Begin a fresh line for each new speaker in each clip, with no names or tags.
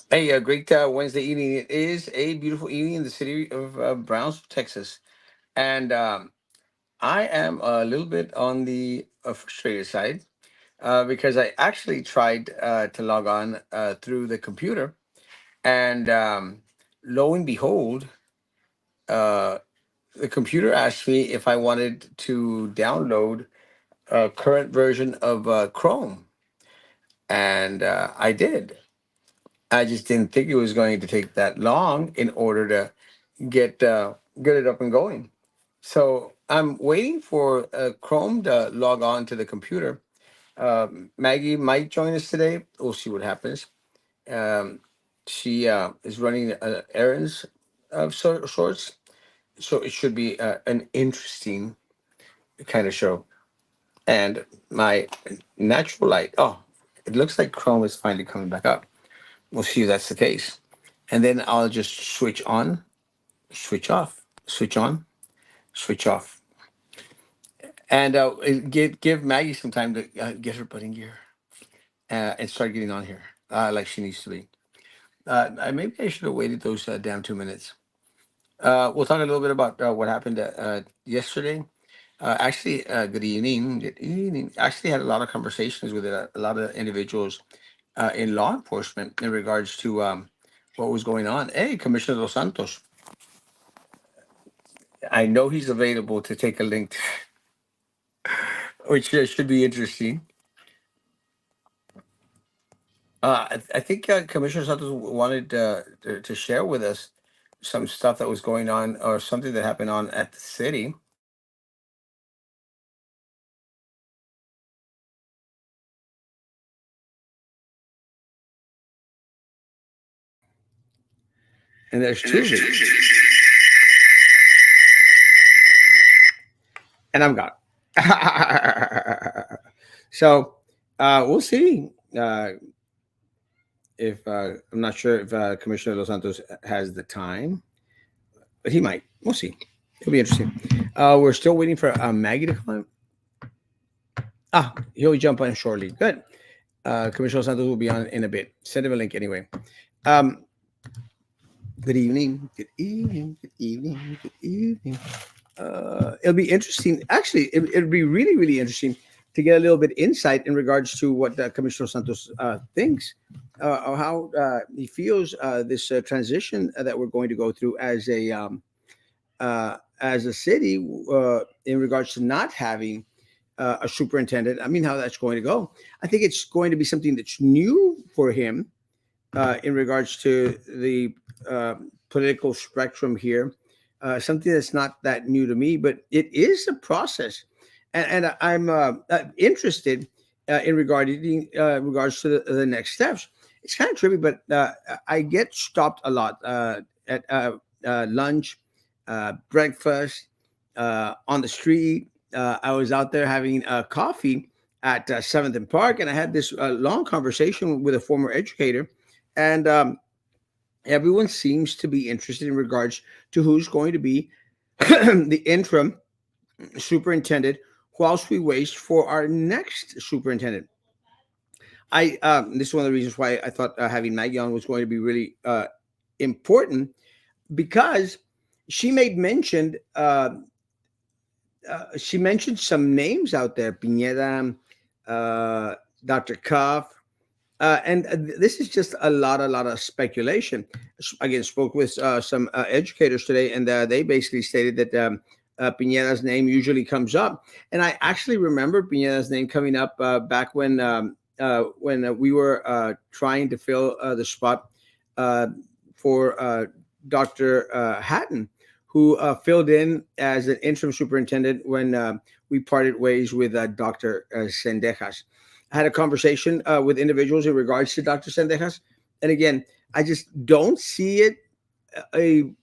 Hey, a great Wednesday evening. It is a beautiful evening in the city of Brownsville, Texas. And I am a little bit on the frustrated side because I actually tried to log on through the computer. And lo and behold, uh, the computer asked me if I wanted to download a current version of Chrome. And I did. I just didn't think it was going to take that long in order to get it up and going. So I'm waiting for Chrome to log on to the computer. Maggie might join us today. We'll see what happens. Um, she is running errands of sorts, so it should be an interesting kind of show. And my natural light. Oh, it looks like Chrome is finally coming back up. We'll see if that's the case. And then I'll just switch on, switch off, switch on, switch off. And give Maggie some time to get her butt in gear and start getting on here like she needs to be. Maybe I should have waited those damn 2 minutes. We'll talk a little bit about what happened yesterday. Good evening. Good evening. Actually, had a lot of conversations with a lot of individuals in law enforcement in regards to what was going on. Hey, Commissioner Dos Santos, I know he's available to take a link, which should be interesting. I think Commissioner Santos wanted to share with us some stuff that was going on or something that happened on at the city. And there's two of it. And I'm gone. So we'll see if I'm not sure if Commissioner Los Santos has the time, but he might. We'll see. It'll be interesting. We're still waiting for Maggie to come on. He'll jump on shortly. Good. Commissioner Los Santos will be on in a bit. Send him a link anyway. Um, Good evening. Good evening. Good evening. Good evening. It'll be interesting. Actually, it'll be really, really interesting to get a little bit insight in regards to what Commissioner Santos thinks, or how he feels this transition that we're going to go through as a city in regards to not having a superintendent. I mean, how that's going to go. I think it's going to be something that's new for him in regards to the political spectrum here. Something that's not that new to me, but it is a process, and I'm interested in regards to the next steps. It's kind of trippy, but I get stopped a lot at lunch, breakfast, on the street. I was out there having coffee at Seventh and Park, and I had this long conversation with a former educator, and everyone seems to be interested in regards to who's going to be the interim superintendent whilst we wait for our next superintendent. I This is one of the reasons why I thought having Maggie on was going to be really important, because she made mentioned she mentioned some names out there: Pineda, uh, Dr. Cuff, and this is just a lot of speculation. Again, spoke with some educators today, and they basically stated that Pineda's name usually comes up, and I actually remember Pineda's name coming up back when we were trying to fill the spot uh, for Dr. Hatton, who filled in as an interim superintendent when we parted ways with Dr. Sendejas. I had a conversation with individuals in regards to Dr. Sendejas. And again, I just don't see it a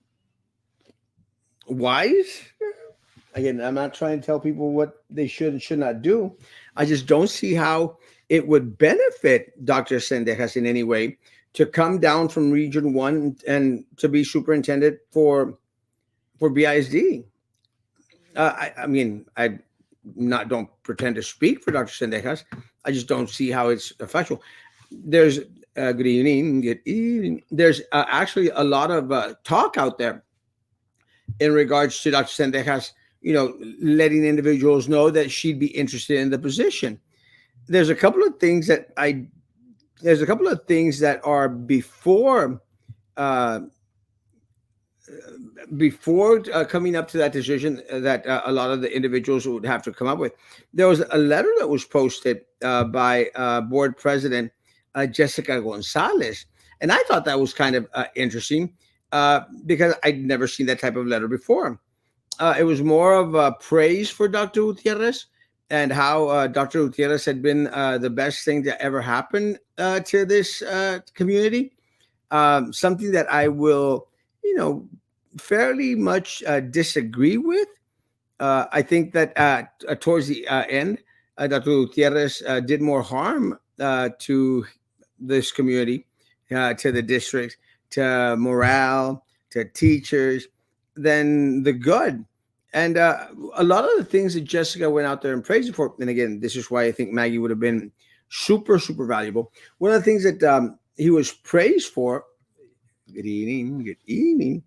wise. Again, I'm not trying to tell people what they should and should not do. I just don't see how it would benefit Dr. Sendejas in any way to come down from Region 1 and to be superintendent for BISD. I mean, I not don't pretend to speak for Dr. Sendejas. I just don't see how it's effectual. There's Good evening. Good evening. There's actually a lot of talk out there in regards to Dr. Sendejas, letting individuals know that she'd be interested in the position. There's a couple of things that I there's a couple of things that are uh, before coming up to that decision that a lot of the individuals would have to come up with. There was a letter that was posted by board president Jessica Gonzalez, and I thought that was kind of interesting because I'd never seen that type of letter before. It was more of praise for Dr. Gutierrez and how Dr. Gutierrez had been the best thing to ever happen to this community. Something that I will, you know, fairly much disagree with. I think that towards the end, Dr. Gutierrez did more harm to this community, to the district, to morale, to teachers, than the good. And a lot of the things that Jessica went out there and praised her for, and again, this is why I think Maggie would have been super, super valuable. One of the things that he was praised for, good evening,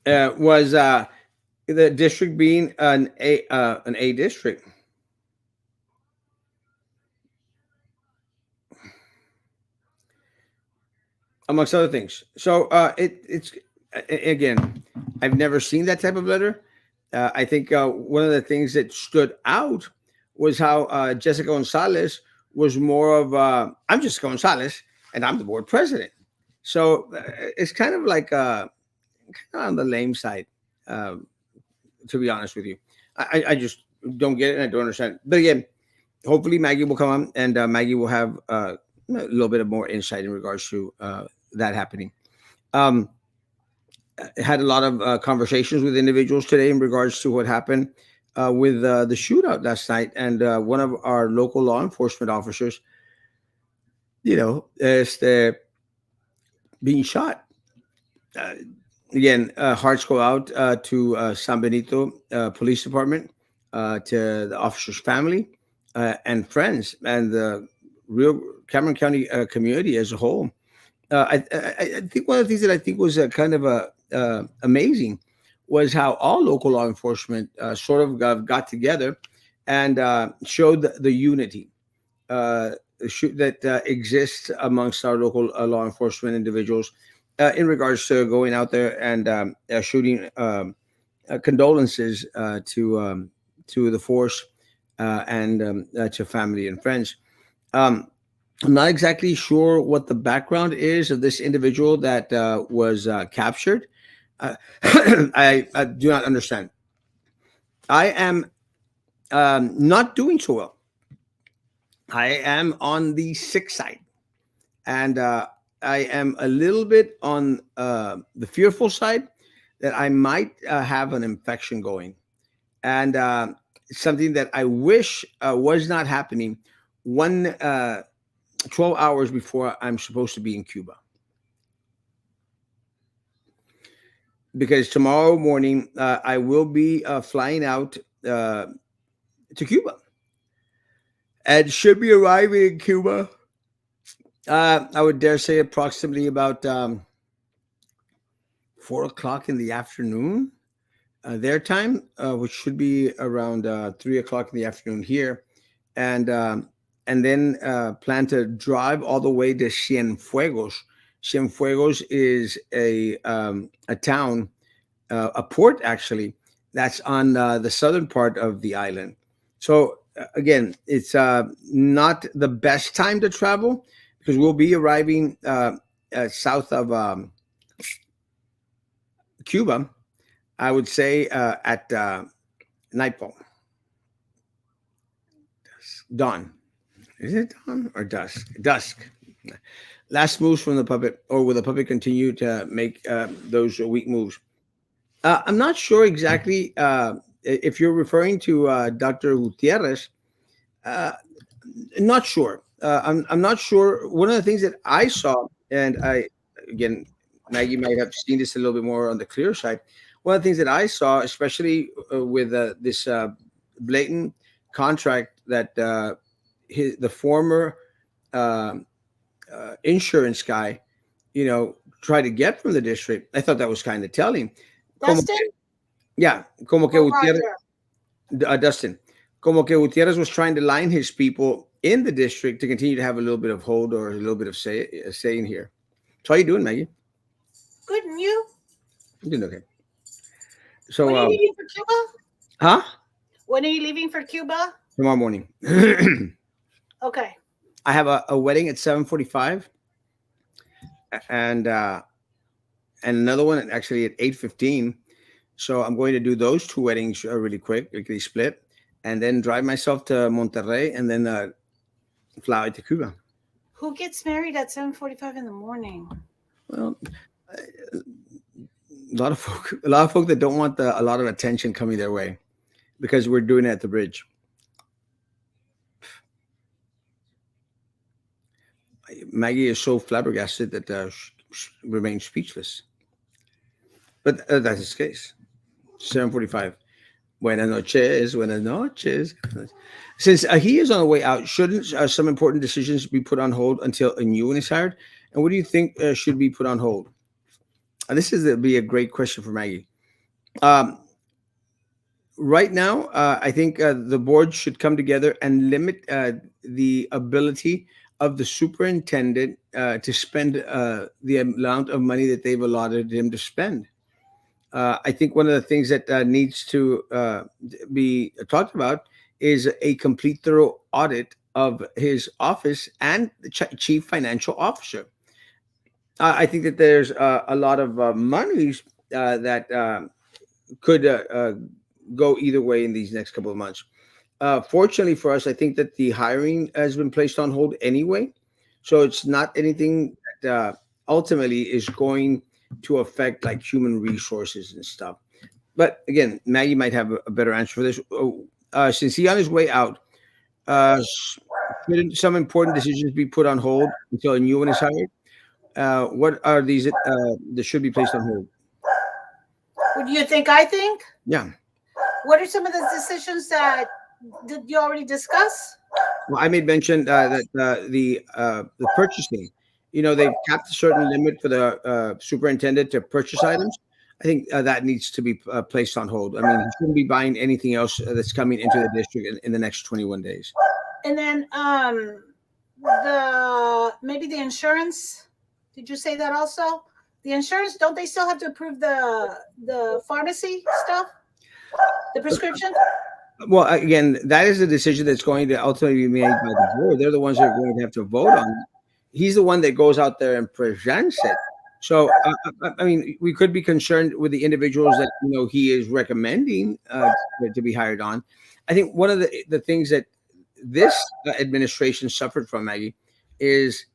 was the district being an A district, amongst other things. So again, I've never seen that type of letter. I think one of the things that stood out was how Jessica Gonzalez was more of I'm Jessica Gonzalez and I'm the board president. So it's kind of like kind of on the lame side, uh, to be honest with you. I just don't get it and I don't understand. But again, hopefully Maggie will come on and Maggie will have a little bit of more insight in regards to that happening. Um, had a lot of conversations with individuals today in regards to what happened with the shootout last night, and one of our local law enforcement officers, is being shot. Uh, Again, hearts go out to San Benito Police Department, to the officer's family and friends, and the real Cameron County community as a whole. I think one of the things that I think was kind of amazing was how all local law enforcement sort of got together and showed the unity uh, that exists amongst our local law enforcement individuals in regards to going out there and shooting condolences to the force and to family and friends. Um, I'm not exactly sure what the background is of this individual that was captured. Uh, I do not understand. I am not doing so well. I am on the sick side, and I am a little bit on the fearful side that I might have an infection going, and something that I wish was not happening. 12 hours before I'm supposed to be in Cuba. Because tomorrow morning I will be flying out to Cuba and should be arriving in Cuba. I would dare say approximately about 4 o'clock in the afternoon, their time, which should be around 3 o'clock in the afternoon here, and then plan to drive all the way to Cienfuegos. Cienfuegos is a town, a port actually, that's on the southern part of the island. So again, it's not the best time to travel because we'll be arriving south of Cuba. I would say at nightfall, dawn. Is it dawn or dusk? Dusk. Last moves from the puppet, or will the puppet continue to make those weak moves? I'm not sure exactly if you're referring to Dr. Gutierrez. Uh, Not sure. I'm not sure. One of the things that I saw, and again, Maggie might have seen this a little bit more on the clear side. One of the things that I saw, especially with this blatant
contract that the former uh, insurance guy, tried to get from the district. I thought that was kind of telling. Como
Dustin
yeah, como que
or
Gutierrez,
Roger?
Dustin, como que Gutierrez was trying to line his people in the district to continue to have a little bit of hold or a little bit of say in here. So how you doing, Maggie?
Good, and you?
I'm doing okay. So,
When are you leaving for Cuba?
huh?
When are you leaving for Cuba?
Tomorrow morning. I
Okay.
have a wedding at 7:45, and another one actually at 8:15. So I'm going to do those two weddings really quickly split, and then drive myself to Monterrey, and then fly to Cuba.
Who gets married at 7:45 in the morning?
Well, a lot of folk that don't want a lot of attention coming their way because we're doing it at the bridge. Maggie is so flabbergasted that remains speechless. But that's his case. 7:45. Buenas noches. Buenas noches. Since he is on the way out, shouldn't some important decisions be put on hold until a new one is hired? And what do you think should be put on hold? This is be a great question for Maggie. Um, right now, I think the board should come together and limit the ability of the superintendent to spend the amount of money that they've allotted him to spend. I think one of the things that needs to be talked about is a complete thorough audit of his office and the chief financial officer. I think that there's a lot of monies that could go either way in these next couple of months. Fortunately for us, I think that the hiring has been placed on hold anyway. So it's not anything that ultimately is going to affect like human resources and stuff. But again, Maggie might have a better answer for this. Since he's on his way out, shouldn't some important decisions be put on hold until a new one is hired? What are these that should be placed on hold?
What do you think? I think.
Yeah.
What are some of the decisions that did you already discuss?
Well, I made mention that the purchasing, they've capped a certain limit for the superintendent to purchase items. I think that needs to be placed on hold. I mean, he shouldn't be buying anything else that's coming into the district in the next 21 days.
And then the maybe the insurance. Did you say that also? The insurance, don't they still have to approve the pharmacy stuff? The prescription?
Well, again, that is a decision that's going to ultimately be made by the board. They're the ones that are going to have to vote on it. He's the one that goes out there and presents it. So, I mean, we could be concerned with the individuals that he is recommending to be hired on. I think one of the things that this administration suffered from, Maggie, is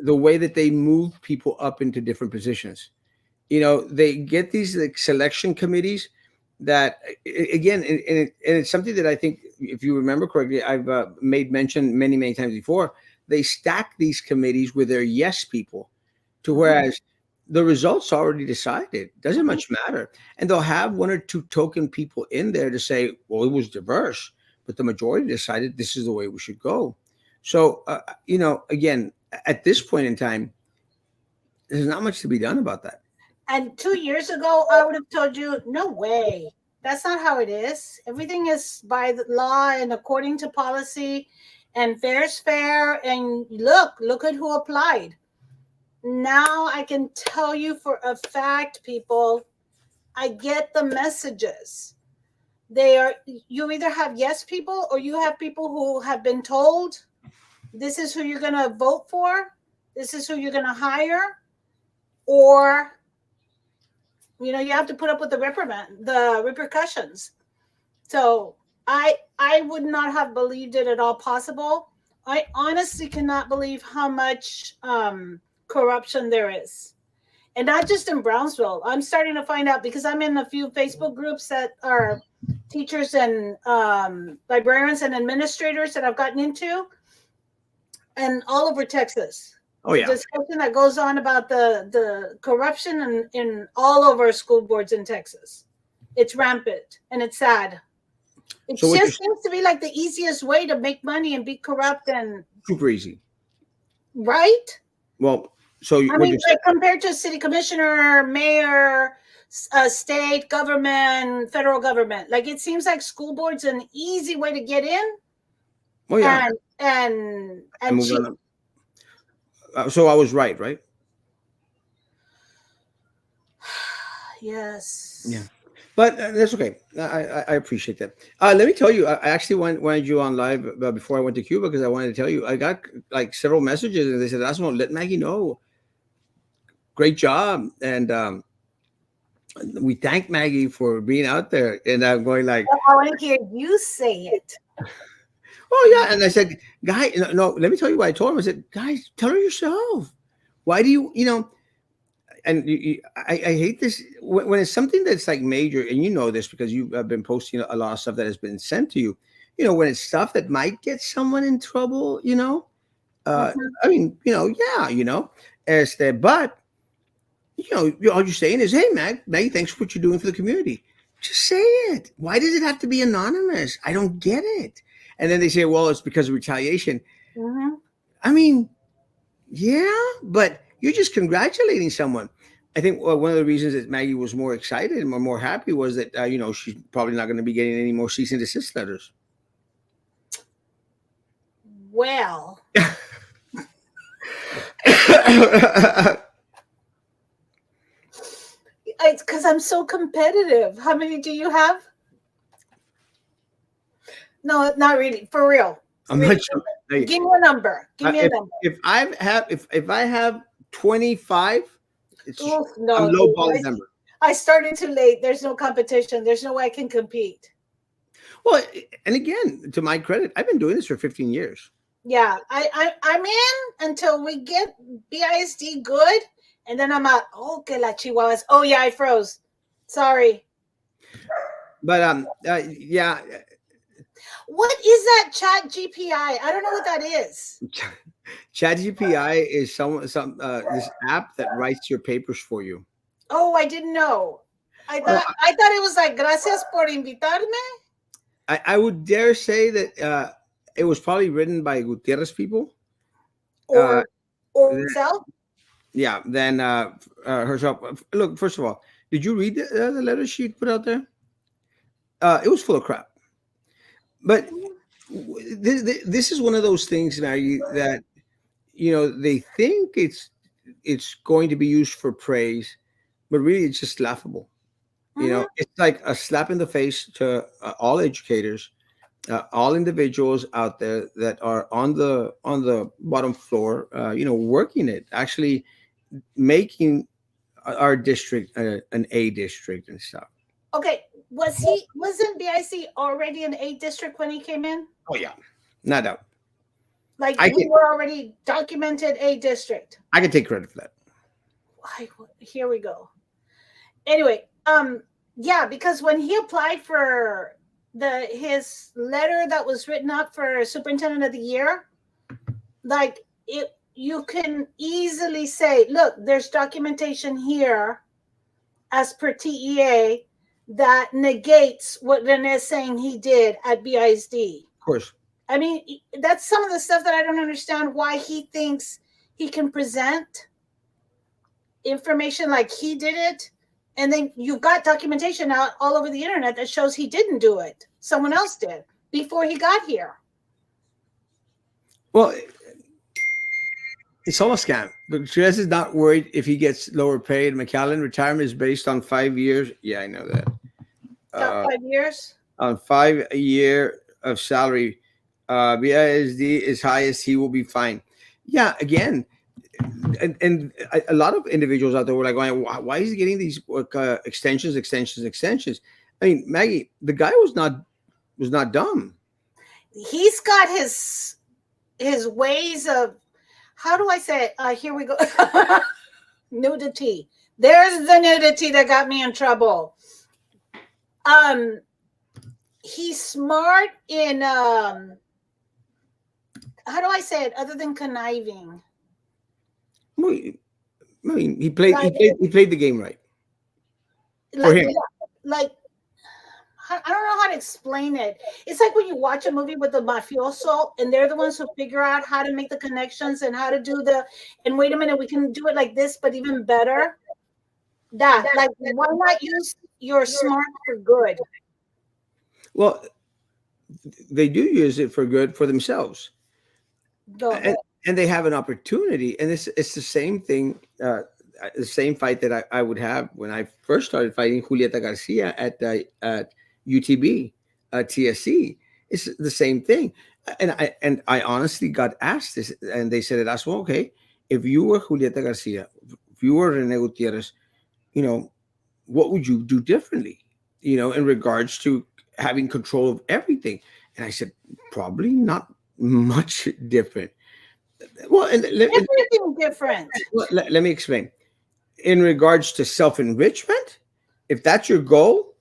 the way that they move people up into different positions. They get these like selection committees that again, and it's something that I think, if you remember correctly, I've made mention many times before. They stack these committees with their yes people, to whereas the results already decided. Doesn't much matter, and they'll have one or two token people in there to say, well, it was diverse, but the majority decided this is the way we should go. So again, at this point in time, there's not much to be done about that.
And 2 years ago, I would have told you, no way. That's not how it is. Everything is by the law and according to policy, and fair's fair. And look at who applied. Now I can tell you for a fact, people, I get the messages. They are, you either have yes people or you have people who have been told this is who you're going to vote for, this is who you're going to hire, or you have to put up with the repercussions. So I would not have believed it at all possible. I honestly cannot believe how much corruption there is, and not just in Brownsville. I'm starting to find out because I'm in a few Facebook groups that are teachers and librarians and administrators that I've gotten into, and all over Texas.
Oh yeah.
Discussion that goes on about the corruption in all over school boards in Texas. It's rampant and it's sad. It
So what you're
just seems to be like the easiest way to make money and be corrupt and
super easy.
right.
Well, so
I
what
mean,
you're saying?
like compared to city commissioner, mayor, state government, federal government, like it seems like school board's an easy way to get in
Oh yeah, and
and
move
cheap.
on. So I was right, right? Yeah.
Yes.
But that's okay. I appreciate that. Let me tell you, I actually wanted you on live before I went to Cuba because I wanted to tell you I got like several messages and they said, "Erasmo, let Maggie know. Great job." And we thank Maggie for being out there. And I'm going like,
I want to hear you say it.
"Oh yeah." And I said, "Guy, no, no, let me tell you what I told him. I said, guys, tell her yourself. Why do you, you know?" And I hate this when it's something that's like major, and you know this because you have been posting a lot of stuff that has been sent to you. You know, when it's stuff that might get someone in trouble. Uh,
Mhm.
I mean, yeah, but all you're saying is, "Hey, Maggie, thanks for what you're doing for the community." Just say it. Why does it have to be anonymous? I don't get it. And then they say, "Well, it's because of retaliation."
Mhm.
I mean, yeah, but you're just congratulating someone. I think one of the reasons that Maggie was more excited and more happy was that she's probably not going to be getting any more cease and desist letters.
Well, it's because I'm so competitive. How many do you have? No, not really. For real.
I'm not
Really.
sure. Hey,
Give me a number. Give me a
if
number.
if I have 25,
Oof,
I'm
no,
low
dude.
balling number.
I started too late. There's no competition. There's no way I can compete.
Well, and again, to my credit, I've been doing this for 15 years.
Yeah, I'm in until we get BISD good, and then I'm out. Oh, que la chihuahuas. Oh yeah, I froze. Sorry.
But yeah,
What is that chat GPI? I don't know what that is.
ChatGPI is some this app that writes your papers for you.
Oh, I didn't know.
No,
I thought it was like gracias por invitarme
I would dare say that it was probably written by Gutierrez people. Uh,
or or
th-
itself.
yeah, then herself. Look, first of all, did you read the letter she put out there? It was full of crap. But this is one of those things, Maggie, that they think it's going to be used for praise, but really it's just laughable.
Mhm.
It's like a slap in the face to all educators, all individuals out there that are on the bottom floor, working it, actually making our district an A district and stuff.
Okay, wasn't BIC already an A district when he came in?
Oh yeah, not doubt.
Like
I
we
can
were already documented A district.
I can take credit for that.
Why? Here we go. Anyway, yeah, because when he applied for the his letter that was written up for superintendent of the year, like it, you can easily say, look, there's documentation here as per TEA that negates what René is saying he did at BISD.
Of course.
I mean, that's some of the stuff that I don't understand why he thinks he can present information like he did it. And then you've got documentation out all over the internet that shows he didn't do it. Someone else did before he got here.
Well, it's all a scam. But Chess is not worried if he gets lower paid. McAllen retirement is based on 5 years. Yeah, I know that.
Got
Uh,
5 years.
on 5 year of salary, BISD is highest. He will be fine. Yeah, again, and a lot of individuals out there were like, why is he getting these extensions? I mean, Maggie, the guy was not dumb.
He's got his ways of, how do I say it? Here we go. Nudity. There's the nudity that got me in trouble. Um, he's smart in how do I say it other than conniving?
Well, I mean, he played
Like
he played he played the game right for
like
him.
like I don't know how to explain it. It's like when you watch a movie with the mafioso and they're the ones who figure out how to make the connections and how to do the, and wait a minute, we can do it like this, but even better. That, like, why not use your smart for good?
Well, they do use it for good for themselves,
Go.
and, and they have an opportunity. And it's the same thing, the same fight that I would have when I first started fighting Julieta Garcia at UTB, TSC. It's the same thing. And I honestly got asked this, and they said, "Erasmo, okay, if you were Julieta Garcia, if you were Rene Gutierrez, you know, what would you do differently, in regards to having control of everything?" And I said, probably not much different. Well,
Everything different.
let me explain. In regards to self enrichment, if that's your goal,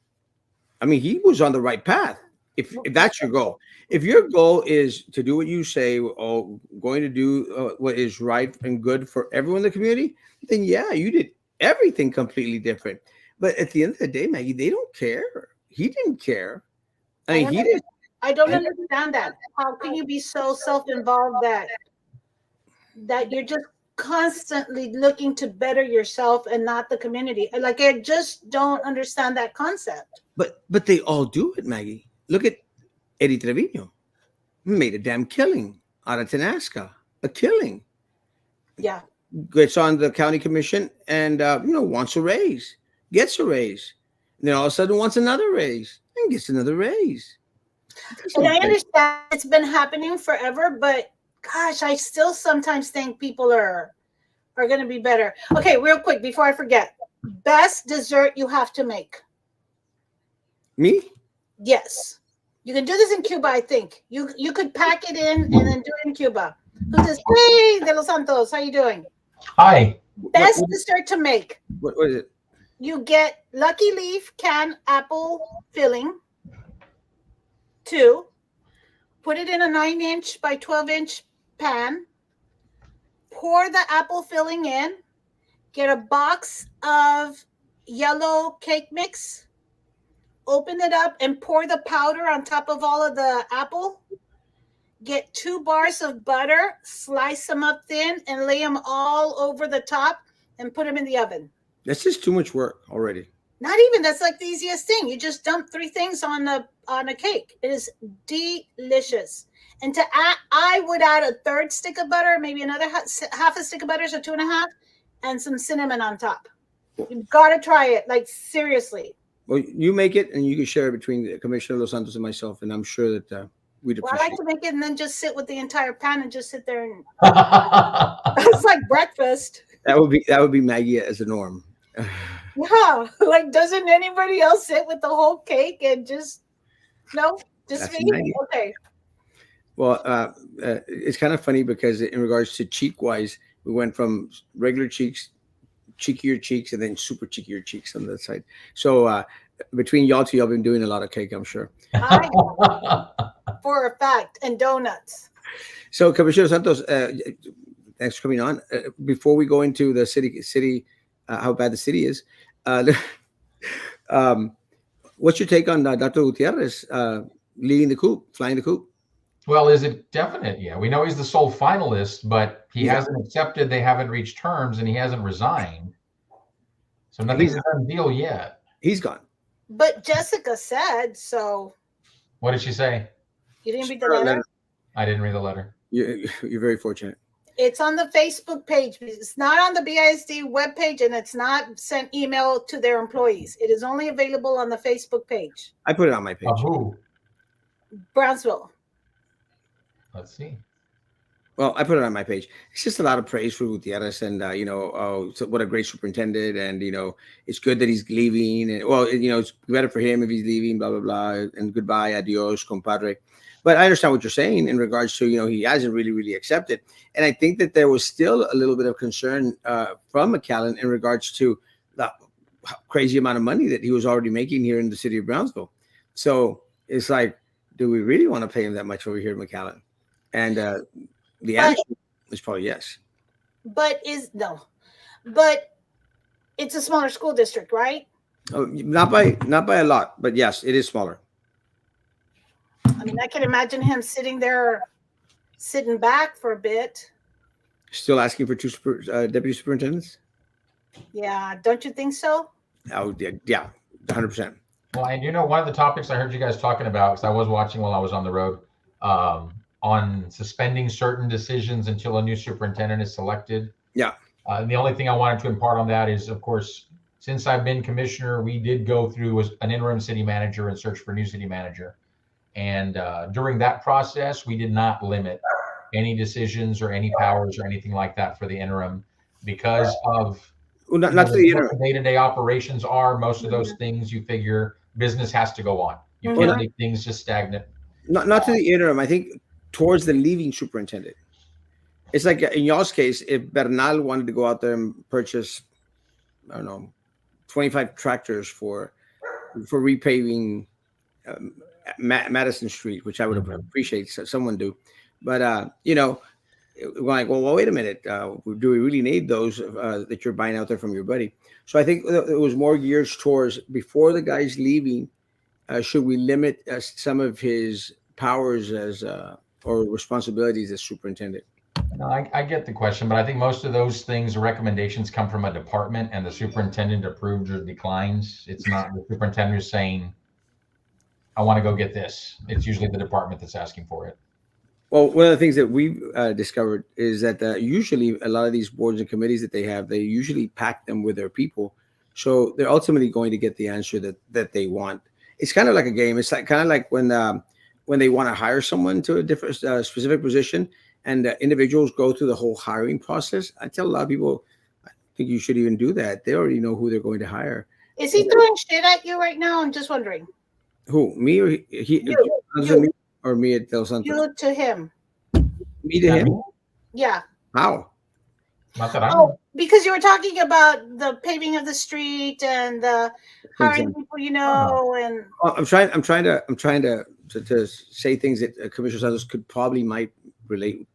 I mean, he was on the right path. If that's your goal, if your goal is to do what you say, or going to do what is right and good for everyone in the community, then yeah, you did everything completely different. But at the end of the day, Maggie, they don't care. He didn't care. I
I
mean,
don't
he did.
I don't
He,
understand that. How can you be so self-involved that you're just constantly looking to better yourself and not the community? Like, I just don't understand that concept.
but they all do it, Maggie. Look at Eddie Trevino. Made a damn killing out of Tanasca. A killing.
Yeah.
Gets on the county commission and wants a raise, gets a raise, and then all of a sudden wants another raise and gets another raise. It
And I
doesn't make
understand it's been happening forever, but gosh, I still sometimes think people are going to be better. Okay, real quick before I forget. Best dessert you have to make.
me.
Yes. You can do this in Cuba, I think. You could pack it in and then do it in Cuba. Who's this? Hey, De Los Santos, how you doing?
Hi.
What
Best dessert to make.
what is it?
You get Lucky Leaf canned apple filling. Two, put it in a 9-inch by 12-inch pan. Pour the apple filling in. Get a box of yellow cake mix. Open it up and pour the powder on top of all of the apple. Get 2 bars of butter, slice them up thin, and lay them all over the top and put them in the oven.
That's just too much work already.
Not even, that's like the easiest thing. You just dump 3 things on a cake. It is delicious. And to add, I would add a third stick of butter, maybe another half a stick of butter, so 2.5, and some cinnamon on top. You've got to try it, like seriously.
Well, you make it and you can share it between Commissioner Los Santos and myself, and I'm sure that we'd
Well, I like
appreciate
to
it.
make it and then just sit with the entire pan and just sit there and
Well,
it's like breakfast.
That would be Maggie as a norm.
Yeah, like doesn't anybody else sit with the whole cake and just no, just
That's
me?
Maggie.
Okay.
Well, it's kind of funny because in regards to cheek wise, we went from regular cheeks, cheekier cheeks, and then super cheekier cheeks on that side. So between y'all two, y'all been doing a lot of cake, I'm sure.
I for a fact, and donuts.
So, Commissioner Santos, thanks for coming on. Before we go into the city, how bad the city is, um, what's your take on Dr. Gutierrez leading the coup, flying the coup?
is it definite? Yeah, we know he's the sole finalist, but he
He's out.
hasn't accepted. They haven't reached terms, and he hasn't resigned. So nothing's
He's
a done deal yet.
he's gone.
But Jessica said so.
What did she say?
You didn't read the
Sure,
letter?
I didn't read the letter.
You're very fortunate.
It's on the Facebook page. It's not on the BISD webpage, and it's not sent email to their employees. It is only available on the Facebook page.
I put it on my page.
Of who?
Brownsville.
Let's see.
Well, I put it on my page. It's just a lot of praise for Gutierrez, and oh, so what a great superintendent, and it's good that he's leaving, and well, it's better for him if he's leaving, blah blah blah, and goodbye, adios, compadre. But I understand what you're saying in regards to he hasn't really accepted, and I think that there was still a little bit of concern from McAllen in regards to the crazy amount of money that he was already making here in the city of Brownsville. So it's like, do we really want to pay him that much over here in McAllen? And the
But
answer is probably yes.
but is no. But it's a smaller school district, right?
Not by a lot, but yes, it is smaller.
I mean, I can imagine him sitting there, sitting back for a bit.
Still asking for two deputy superintendents.
Yeah, don't you think so?
Oh yeah, 100%.
Well, and one of the topics I heard you guys talking about, because I was watching while I was on the road, on suspending certain decisions until a new superintendent is selected.
Yeah.
And the only thing I wanted to impart on that is, of course, since I've been commissioner, we did go through an interim city manager and search for a new city manager. And during that process, we did not limit any decisions or any powers or anything like that for the interim because of
Well, not to the
what
interim.
the day-to-day operations are. Most of those
Mhm.
things you figure business has to go on. You
Well,
can't
Mhm.
leave things just stagnant.
not to the interim. I think towards the leaving superintendent. It's like in y'all's case, if Bernal wanted to go out there and purchase, I don't know, 25 tractors for repaving Madison Street, which I would
Mhm.
appreciate someone do, but we're like, well, wait a minute, do we really need those that you're buying out there from your buddy? So I think it was more geared towards before the guy's leaving. Should we limit some of his powers as or responsibilities as superintendent?
No, I get the question, but I think most of those things, recommendations come from a department and the superintendent approves or declines. It's not the superintendent who's saying, I want to go get this. It's usually the department that's asking for it.
Well, one of the things that we've discovered is that usually a lot of these boards and committees that they usually pack them with their people, so they're ultimately going to get the answer that they want. It's kind of like a game. It's like kind of like when they want to hire someone to a different specific position, and individuals go through the whole hiring process. I tell a lot of people, I think you should even do that. They already know who they're going to hire.
Is he throwing shit at you right now? I'm just wondering.
Who, me or
You,
me
you,
or me at Del Santos?
you to him.
Me to
I
him?
mean,
Yeah.
How?
not that I know.
Oh, because you were talking about the paving of the street and the hiring
Exactly.
people, and
Well, I'm trying to say things that Commissioner Santos could probably might relate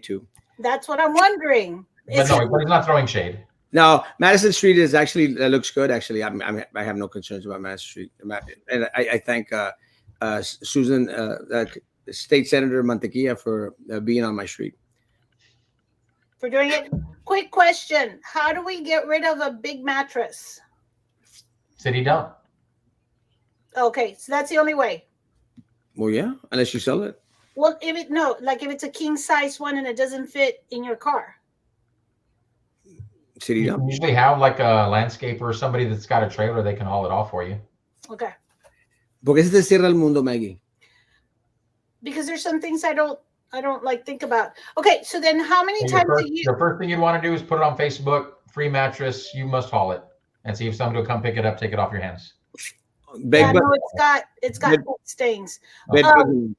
to.
that's what I'm wondering.
But no, but he's not throwing shade.
Now, Madison Street is actually looks good. Actually, I have no concerns about Madison Street, and I thank Susan, State Senator Mantequilla, for being on my street.
For doing it. Quick question: how do we get rid of a big mattress?
City dump.
Okay, so that's the only way.
Well, yeah, unless you sell it.
Well, if it's a king size one and it doesn't fit in your car.
City
You
dump.
can usually have like a landscaper or somebody that's got a trailer, they can haul it off for you.
Okay.
¿Por qué se te cierra el mundo, Maggie?
Because there's some things I don't like think about. Okay, so then how many
And
times a year?
the first thing you'd want to do is put it on Facebook, free mattress, you must haul it, and see if somebody will come pick it up, take it off your hands.
Yeah, no, it's got stains. Because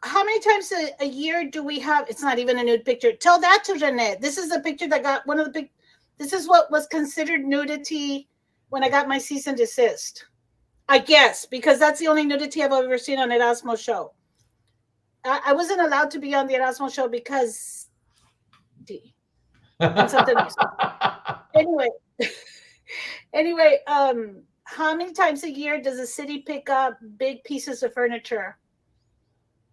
how many times a year do we have? It's not even a nude picture. Tell that to Jeanette. This is the picture that got one of the big. This is what was considered nudity when I got my cease and desist. I guess because that's the only nudity I've ever seen on Erasmo show. I wasn't allowed to be on the Erasmo show because and something else. Anyway, how many times a year does the city pick up big pieces of furniture?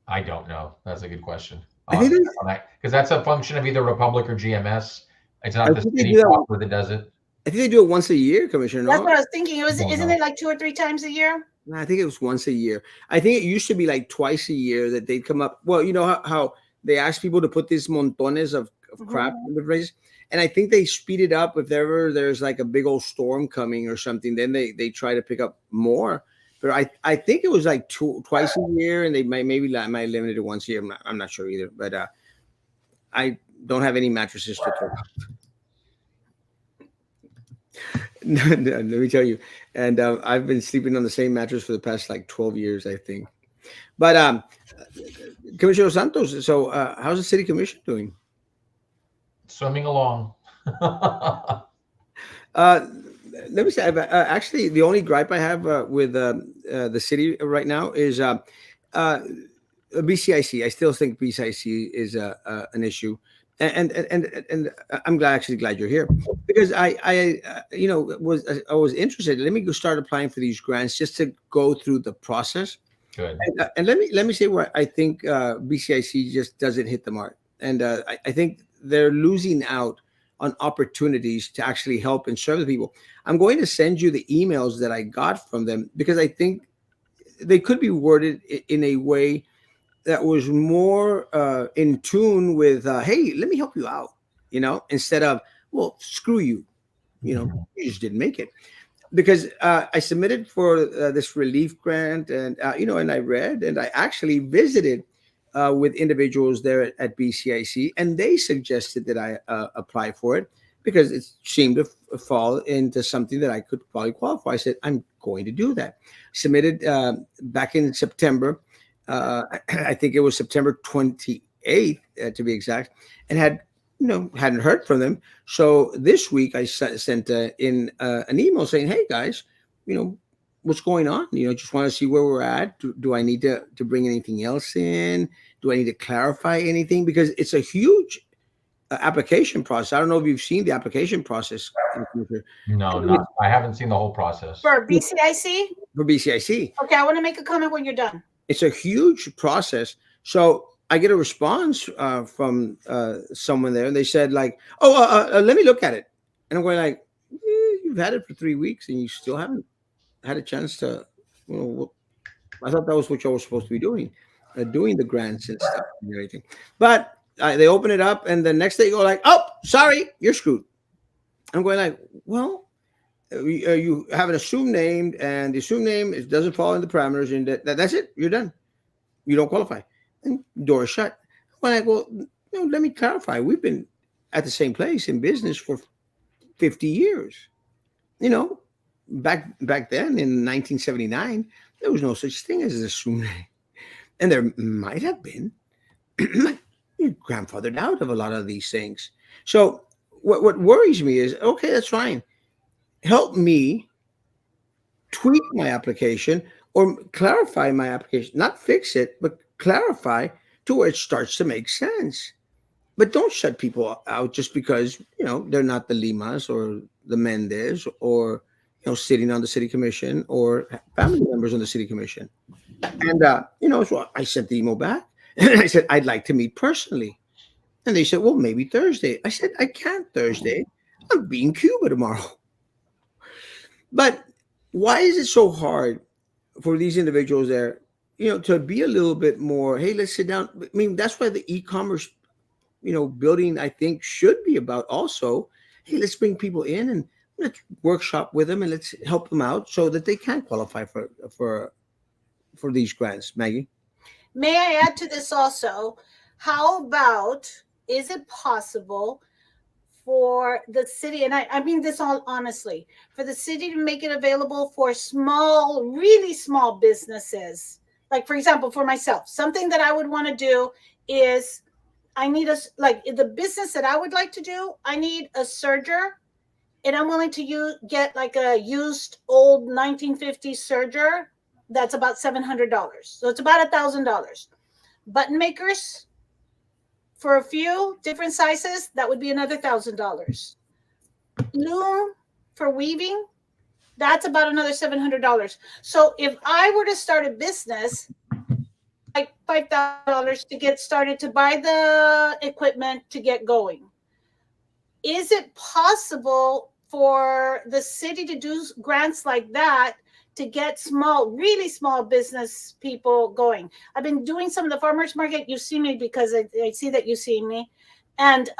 I don't know. That's a good question.
I think
Because that's a function of either Republic or GMS. It's not the
think they
city
do that.
proper that does it.
I think they do it once a year, Commissioner.
That's
No?
what I was thinking.
Don't
Isn't
know.
it like 2 or 3 times a year?
No, I think it was once a year. I think it used to be like twice a year that they'd come up. Well, you know how they ask people to put these montones of crap in the place, and I think they speed it up if ever there's like a big old storm coming or something. Then they try to pick up more. But I think it was like twice a year, and they might limit it to once a year. I'm not sure either. But I don't have any mattresses to throw out. No, let me tell you, and I've been sleeping on the same mattress for the past like 12 years, I think. But Commissioner Santos, so how's the city commission doing?
Swimming along.
Let me say, actually, the only gripe I have with the city right now is BCIC. I still think BCIC is an issue. And I'm glad, actually glad you're here, because I was interested. Let me go start applying for these grants just to go through the process.
Good.
And let me say where I think BCIC just doesn't hit the mark, and I think they're losing out on opportunities to actually help and serve the people. I'm going to send you the emails that I got from them, because I think they could be worded in a way that was more in tune with, hey, let me help you out, instead of, well, screw you,
Mhm.
you just didn't make it. Because I submitted for this relief grant, and and I read, and I actually visited with individuals there at BCIC, and they suggested that I apply for it because it seemed to fall into something that I could probably qualify. I said, I'm going to do that. Submitted back in September. I think it was September 28th, to be exact, and hadn't heard from them. So this week I sent in an email saying, "Hey guys, you know what's going on? Just want to see where we're at. Do I need to bring anything else in? Do I need to clarify anything? Because it's a huge application process. I don't know if you've seen the application process
No, not. I haven't seen the whole process.
For BCIC?
for BCIC.
Okay, I want to make a comment when you're done.
It's a huge process. So I get a response from someone there, and they said like, "Oh, let me look at it." And I'm going like, "You've had it for 3 weeks, and you still haven't had a chance to." I thought that was what you were supposed to be doing the grants and stuff and everything. But they open it up, and the next day you go like, "Oh, sorry, you're screwed." I'm going like, "Well, you have an assumed name, and the assumed name it doesn't fall in the parameters, and that's it. You're done. You don't qualify." And door is shut. I'm like, "Well, let me clarify. We've been at the same place in business for 50 years. You know, back then in 1979, there was no such thing as a assumed name, and there might have been. Your grandfathered out of a lot of these things. So what worries me is, okay, that's fine. Help me tweak my application or clarify my application, not fix it, but clarify to where it starts to make sense. But don't shut people out just because they're not the Limas or the Mendez, or sitting on the city commission, or family members on the city commission. And so I sent the email back, and I said I'd like to meet personally. And they said, well, maybe Thursday. I said, I can't Thursday. I'm being Cuba tomorrow. But why is it so hard for these individuals there, to be a little bit more, hey, let's sit down? I mean, that's why the e-commerce, building, I think, should be about also, hey, let's bring people in and let's workshop with them, and let's help them out so that they can qualify for these grants. Maggie?
May I add to this also? How about, is it possible for the city, and I mean this all honestly, for the city to make it available for small, really small businesses? Like, for example, for myself, something that I would want to do is I need like the business that I would like to do, I need a serger, and I'm willing to get like a used old 1950s serger that's about $700. So it's about $1,000. Button makers for a few different sizes, that would be another $1,000. Loom for weaving, that's about another $700. So if I were to start a business, like $5,000 to get started, to buy the equipment to get going. Is it possible for the city to do grants like that to get small, really small business people going? I've been doing some of the farmers market. You see me because I see that you see me. And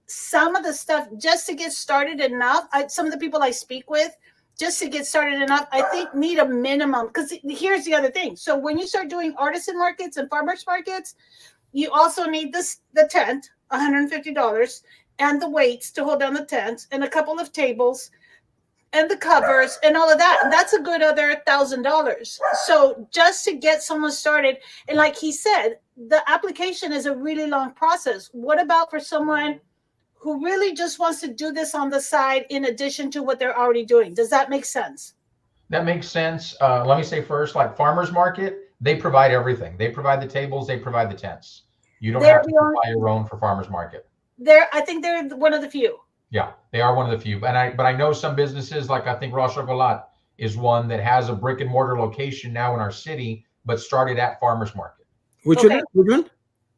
some of the stuff, just to get started enough, some of the people I speak with, just to get started enough, I think need a minimum. Because here's the other thing. So when you start doing artisan markets and farmers markets, you also need the tent, $150, and the weights to hold down the tent, and a couple of tables, and the covers, and all of that. And that's a good other $1,000. So just to get someone started, and like he said, the application is a really long process. What about for someone who really just wants to do this on the side in addition to what they're already doing? Does that make sense?
That makes sense. Let me say first, like farmers market, they provide everything. They provide the tables, they provide the tents. You don't
They're
have to
the only,
supply your own for farmers market.
I think they're one of the few.
Yeah, they are one of the few. But I know some businesses, like I think Raw Chocolat is one that has a brick and mortar location now in our city, but started at farmers market.
Which
Okay.
one? Which one?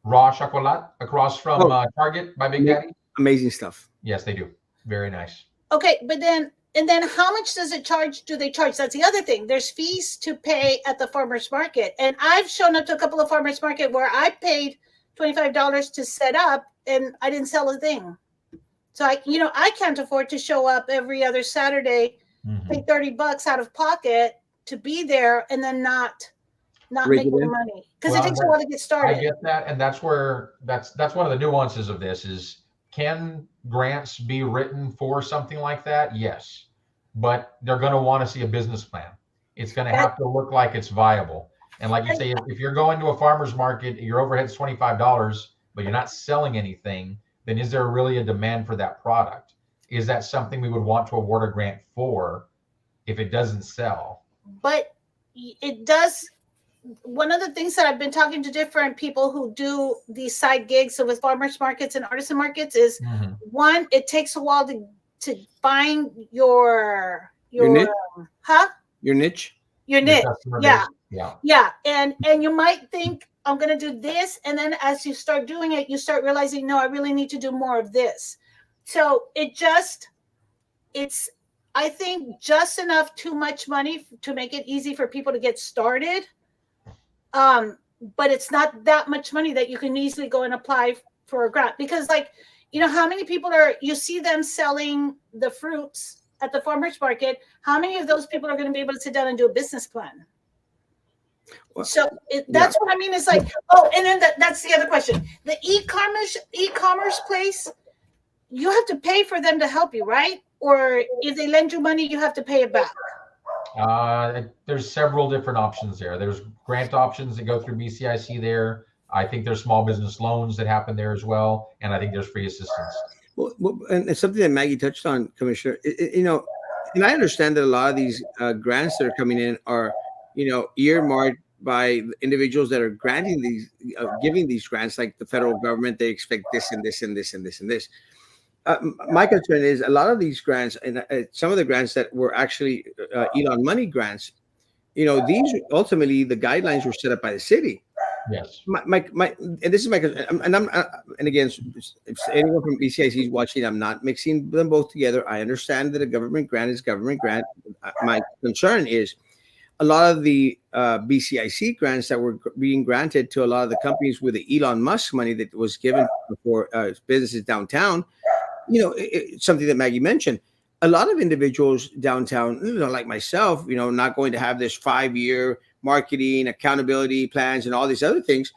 Raw Chocolat across from
Oh,
Target by Big Daddy.
amazing stuff.
Yes, they do. Very nice.
Okay, but then and then how much does it charge? Do they charge? That's the other thing. There's fees to pay at the farmers market, and I've shown up to a couple of farmers market where I paid $25 to set up, and I didn't sell a thing. So I can't afford to show up every other Saturday, pay $30 out of pocket to be there, and then not
Raise
make
it
any
in.
money because
Well,
it takes a while to get
I
started.
get that, and that's where that's one of the nuances of this is, can grants be written for something like that? Yes, but they're going to want to see a business plan. It's going to have to look like it's viable. And like you say, if you're going to a farmer's market, your overhead's $25, but you're not selling anything, then is there really a demand for that product? Is that something we would want to award a grant for if it doesn't sell?
But it does. One of the things that I've been talking to different people who do these side gigs, so with farmers markets and artisan markets, is one, it takes a while to find your
niche?
huh?
Your niche?
Your
Your
niche.
customer
Yeah.
base? Yeah.
Yeah. And you might think I'm gonna do this, and then as you start doing it, you start realizing, no, I really need to do more of this. So it's I think just enough too much money to make it easy for people to get started. But it's not that much money that you can easily go and apply for a grant, because how many people you see them selling the fruits at the farmers market? How many of those people are going to be able to sit down and do a business plan?
Well,
So that's what I mean. It's like, oh, and then that's the other question. The e-commerce place, you have to pay for them to help you, right? Or if they lend you money, you have to pay it back.
There's several different options there. There's grant options that go through BCIC there. I think there's small business loans that happen there as well. And I think there's free assistance.
Well, and it's something that Maggie touched on, Commissioner. And I understand that a lot of these grants that are coming in are, earmarked by individuals that are granting these, giving these grants, like the federal government. They expect this and this and this and this and this. My concern is a lot of these grants, and some of the grants that were actually Elon money grants, these ultimately the guidelines were set up by the city.
Yes.
And this is my concern. And again, if anyone from BCIC is watching, I'm not mixing them both together. I understand that a government grant is government grant. My concern is a lot of the BCIC grants that were being granted to a lot of the companies with the Elon Musk money that was given for businesses downtown. It's something that Maggie mentioned. A lot of individuals downtown, like myself, not going to have this 5-year marketing, accountability plans, and all these other things.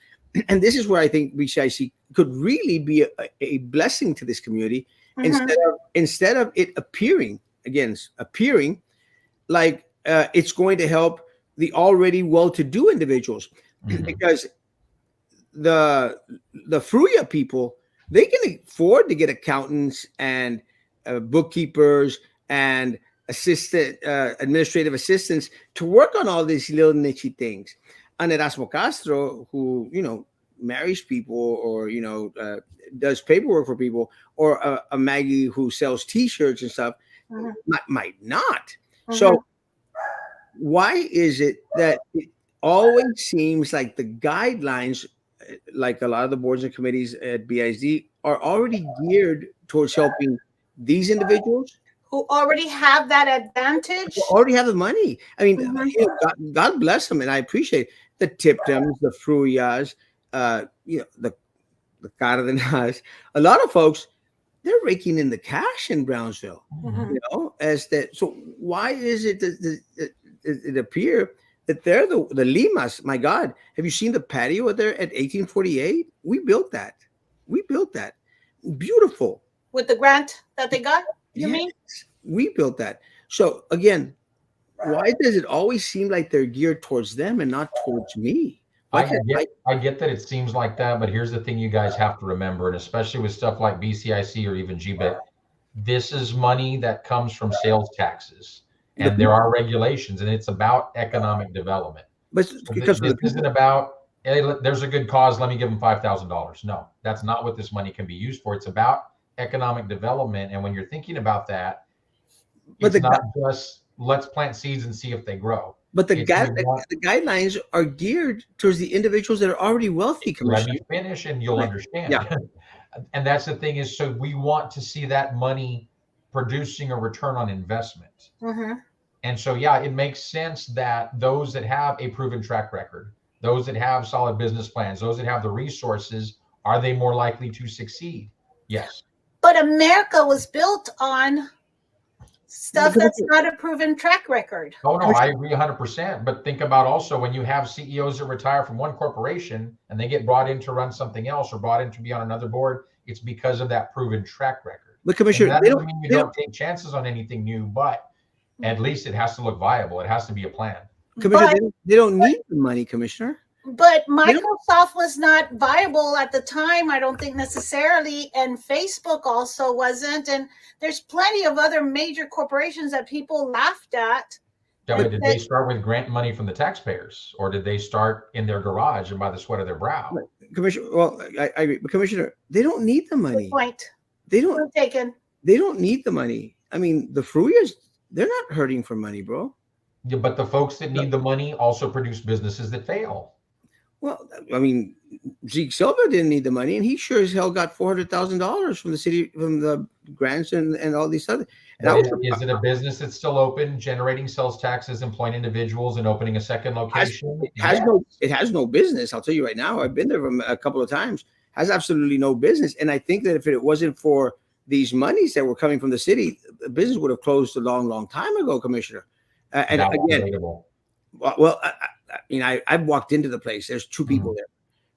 And this is where I think BCIC could really be a blessing to this community, instead of it appearing like it's going to help the already well-to-do individuals, because the Fruya people, they can afford to get accountants and bookkeepers and administrative assistants to work on all these little niche things. And Erasmo Castro, who marries people or does paperwork for people, or a Maggie who sells T-shirts and stuff, might not. So why is it that it always seems like the guidelines, like a lot of the boards and committees at BISD, are already geared towards helping these individuals
who already have that advantage,
who already have the money? I mean, God bless them, and I appreciate the Tiptons, the Fruyas, the Cardenas. A lot of folks, they're raking in the cash in Brownsville. As that. So why is it that it appear that they're the Limas? My God, have you seen the patio there at 1848? We built that. Beautiful.
With the grant that they got, you mean?
We built that. So again, why does it always seem like they're geared towards them and not towards me?
I get that it seems like that, but here's the thing you guys have to remember, and especially with stuff like BCIC or even GBIT, this is money that comes from sales taxes, and there are regulations, and it's about economic development.
But because
this isn't about hey, there's a good cause, let me give them $5,000. No, that's not what this money can be used for. It's about economic development. And when you're thinking about that,
But
it's
the
not just let's plant seeds and see if they grow.
but the
It's we want,
the guidelines are geared towards the individuals that are already wealthy,
let me
Commissioner.
finish and you'll
Right. Yeah.
understand. And that's the thing is, so we want to see that money producing a return on investment.
Mm-hmm.
And so, yeah, it makes sense that those that have a proven track record, those that have solid business plans, those that have the resources, are they more likely to succeed? Yes.
But America was built on stuff
But
that's not a proven track record.
Oh, no, I agree 100%. But think about also when you have CEOs that retire from one corporation and they get brought in to run something else or brought in to be on another board, it's because of that proven track record. And
Commissioner,
that doesn't mean you don't take chances on anything new, but at least it has to look viable. It has to be a plan.
Commissioner,
But
they don't need the money, Commissioner.
but
They don't-
Microsoft was not viable at the time, I don't think necessarily, and Facebook also wasn't. And there's plenty of other major corporations that people laughed at.
Yeah,
And
but did they start with grant money from the taxpayers, or did they start in their garage and by the sweat of their brow?
Commissioner, well, I agree, but Commissioner, they don't need the money.
Good point.
They don't.
Point taken.
They don't need the money. I mean, the Fruias, they're not hurting for money, bro.
Yeah, but the folks that need the money also produce businesses that fail.
Well, I mean, Zeke Silva didn't need the money, and he sure as hell got $400,000 from the city, from the grants and all these other. And
Is it a business that's still open, generating sales taxes, employing individuals, and opening a second location?
It has no business. I'll tell you right now. I've been there a couple of times. Has absolutely no business. And I think that if it wasn't for these monies that were coming from the city, the business would have closed a long, long time ago, Commissioner. And again, well, I've walked into the place. There's two people there,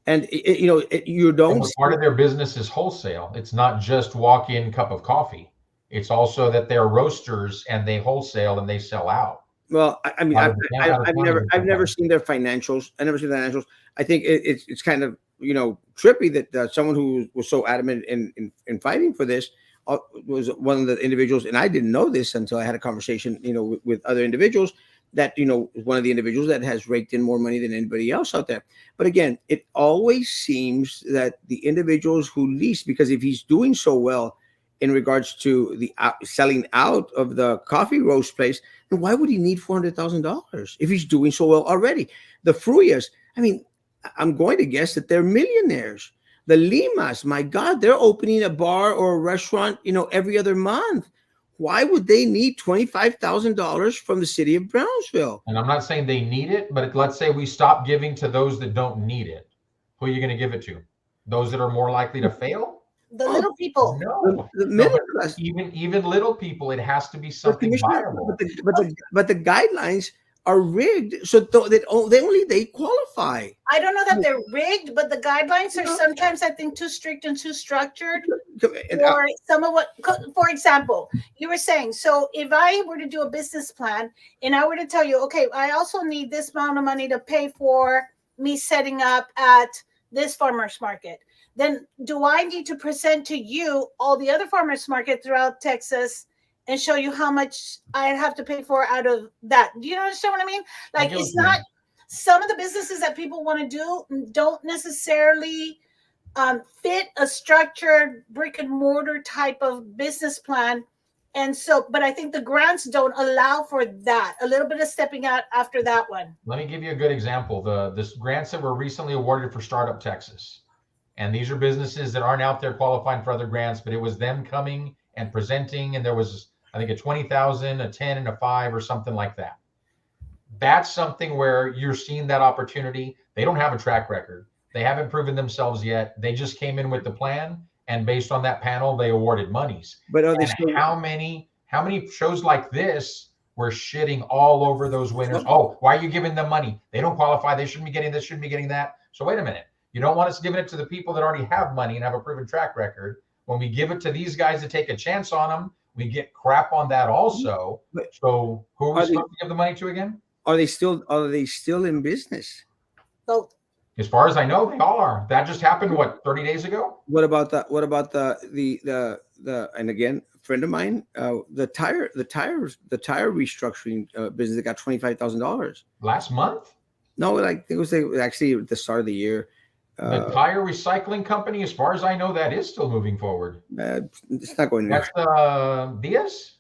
and you don't.
Part of their business is wholesale. It's not just walk-in cup of coffee. It's also that they're roasters and they wholesale and they sell out.
Well, I mean, I've never seen their financials. I never seen the financials. I think it's kind of trippy that someone who was so adamant in fighting for this was one of the individuals, and I didn't know this until I had a conversation, with other individuals, that one of the individuals that has raked in more money than anybody else out there. But again, it always seems that the individuals who lease, because if he's doing so well in regards to the selling out of the coffee roast place, then why would he need $400,000 if he's doing so well already? The Fruias, I mean, I'm going to guess that they're millionaires. The Limas, my God, they're opening a bar or a restaurant, every other month. Why would they need $25,000 from the city of Brownsville?
And I'm not saying they need it, but let's say we stop giving to those that don't need it. Who are you going to give it to? Those that are more likely to fail?
The little people.
No, even little people. It has to be something viable.
But the guidelines are rigged so that they qualify.
I don't know that they're rigged, but the guidelines are sometimes, I think, too strict and too structured. Or some of what, for example, you were saying, so if I were to do a business plan and I were to tell you, okay, I also need this amount of money to pay for me setting up at this farmer's market, then do I need to present to you all the other farmers market throughout Texas and show you how much I have to pay for out of that? Do you understand what I mean? Like, it's not, some of the businesses that people want to do don't necessarily fit a structured brick and mortar type of business plan. And so, but I think the grants don't allow for that. A little bit of stepping out after that one.
Let me give you a good example. The grants that were recently awarded for Startup Texas. And these are businesses that aren't out there qualifying for other grants, but it was them coming and presenting. And there was, I think, a 20,000, a 10, and a 5 or something like that. That's something where you're seeing that opportunity. They don't have a track record. They haven't proven themselves yet. They just came in with the plan. And based on that panel, they awarded monies.
But are they
how many shows like this were shitting all over those winners? Oh, why are you giving them money? They don't qualify. They shouldn't be getting this, shouldn't be getting that. So wait a minute. You don't want us giving it to the people that already have money and have a proven track record. When we give it to these guys to take a chance on them, we get crap on that also. So who are we supposed to give the money to again?
Are they still in business?
So,
as far as I know, they all are. That just happened, 30 days ago?
What about the and again, a friend of mine, the tire restructuring business that got $25,000
last month?
No, like it was actually at the start of the year.
The tire recycling company, as far as I know, that is still moving forward.
It's not going anywhere.
That's Diaz.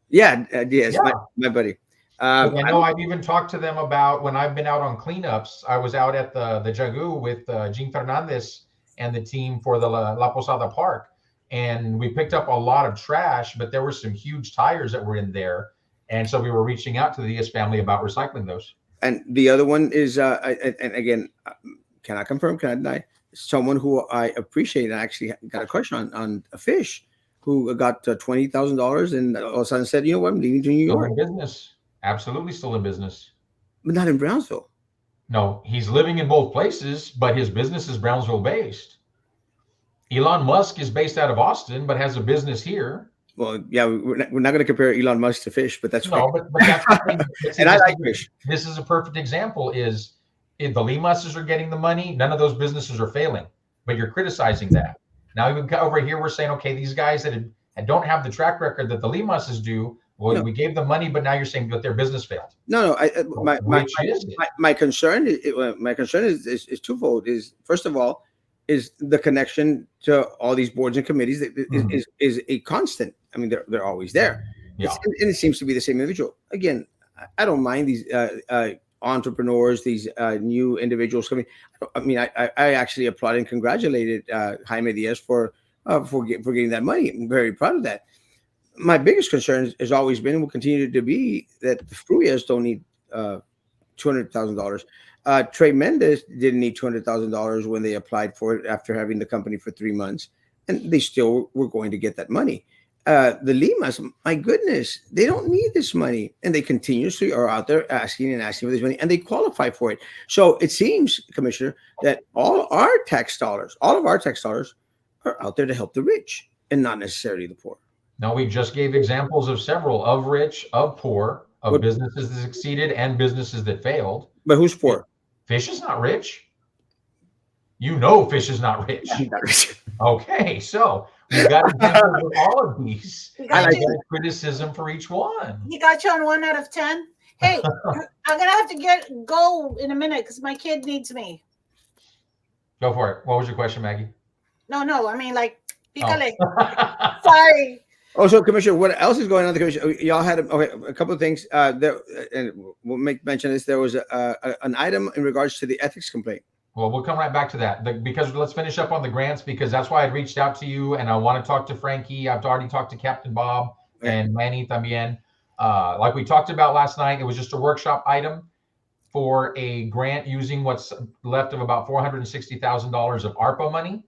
Yeah, yes,
Yeah.
my buddy.
Because I know I've even talked to them about when I've been out on cleanups. I was out at the Jagu with Jean Fernandez and the team for the La Posada Park, and we picked up a lot of trash, but there were some huge tires that were in there, and so we were reaching out to the Diaz family about recycling those.
And the other one is, and again, cannot confirm, cannot deny, someone who I appreciate and actually got a crush on a fish who got $20,000 and all of a sudden said, you know what, I'm leaving to New
Still
York,
in business. Absolutely still in business.
but not in Brownsville.
No, he's living in both places, but his business is Brownsville based. Elon Musk is based out of Austin, but has a business here.
Well, yeah, we're not going to compare Elon Musk to fish, but that's
No,
fair.
but that's the thing. See,
And I like fish.
This is a perfect example. Is if the Limases are getting the money, none of those businesses are failing. But you're criticizing that. Now we've got over here, we're saying, okay, these guys that don't have the track record that the Limases do. Well,
No.
we gave them money, but now you're saying that their business failed.
No,
Which is it?
my concern is twofold. Is first of all, is the connection to all these boards and committees that is a constant. I mean, they're always there.
Yeah.
And it seems to be the same individual. Again, I don't mind these entrepreneurs, these new individuals coming. I mean, I actually applauded and congratulated Jaime Diaz for getting that money. I'm very proud of that. My biggest concern has always been and will continue to be that the Fruyas don't need $200,000. Trey Mendez didn't need $200,000 when they applied for it after having the company for 3 months, and they still were going to get that money. The Limas, my goodness, they don't need this money, and they continuously are out there asking for this money, and they qualify for it. So it seems, Commissioner, that all of our tax dollars are out there to help the rich and not necessarily the poor.
No, we just gave examples of several of rich, of poor, of businesses that succeeded and businesses that failed.
But who's poor?
Fish is not rich. You know, fish is not rich. Okay, so we've got examples of all of these.
I like
criticism for each one.
He got you on 1 out of 10. Hey, I'm gonna have to go in a minute because my kid needs me.
Go for it. What was your question, Maggie?
No, I mean like, pícale.
Oh.
Sorry.
Oh, so Commissioner, what else is going on? The Commissioner, y'all had a couple of things. There, and we'll make mention of this. There was an item in regards to the ethics complaint.
Well, we'll come right back to that because let's finish up on the grants because that's why I reached out to you and I want to talk to Frankie. I've already talked to Captain Bob and Manny también. Like we talked about last night, it was just a workshop item for a grant using what's left of about $460,000 of ARPA money.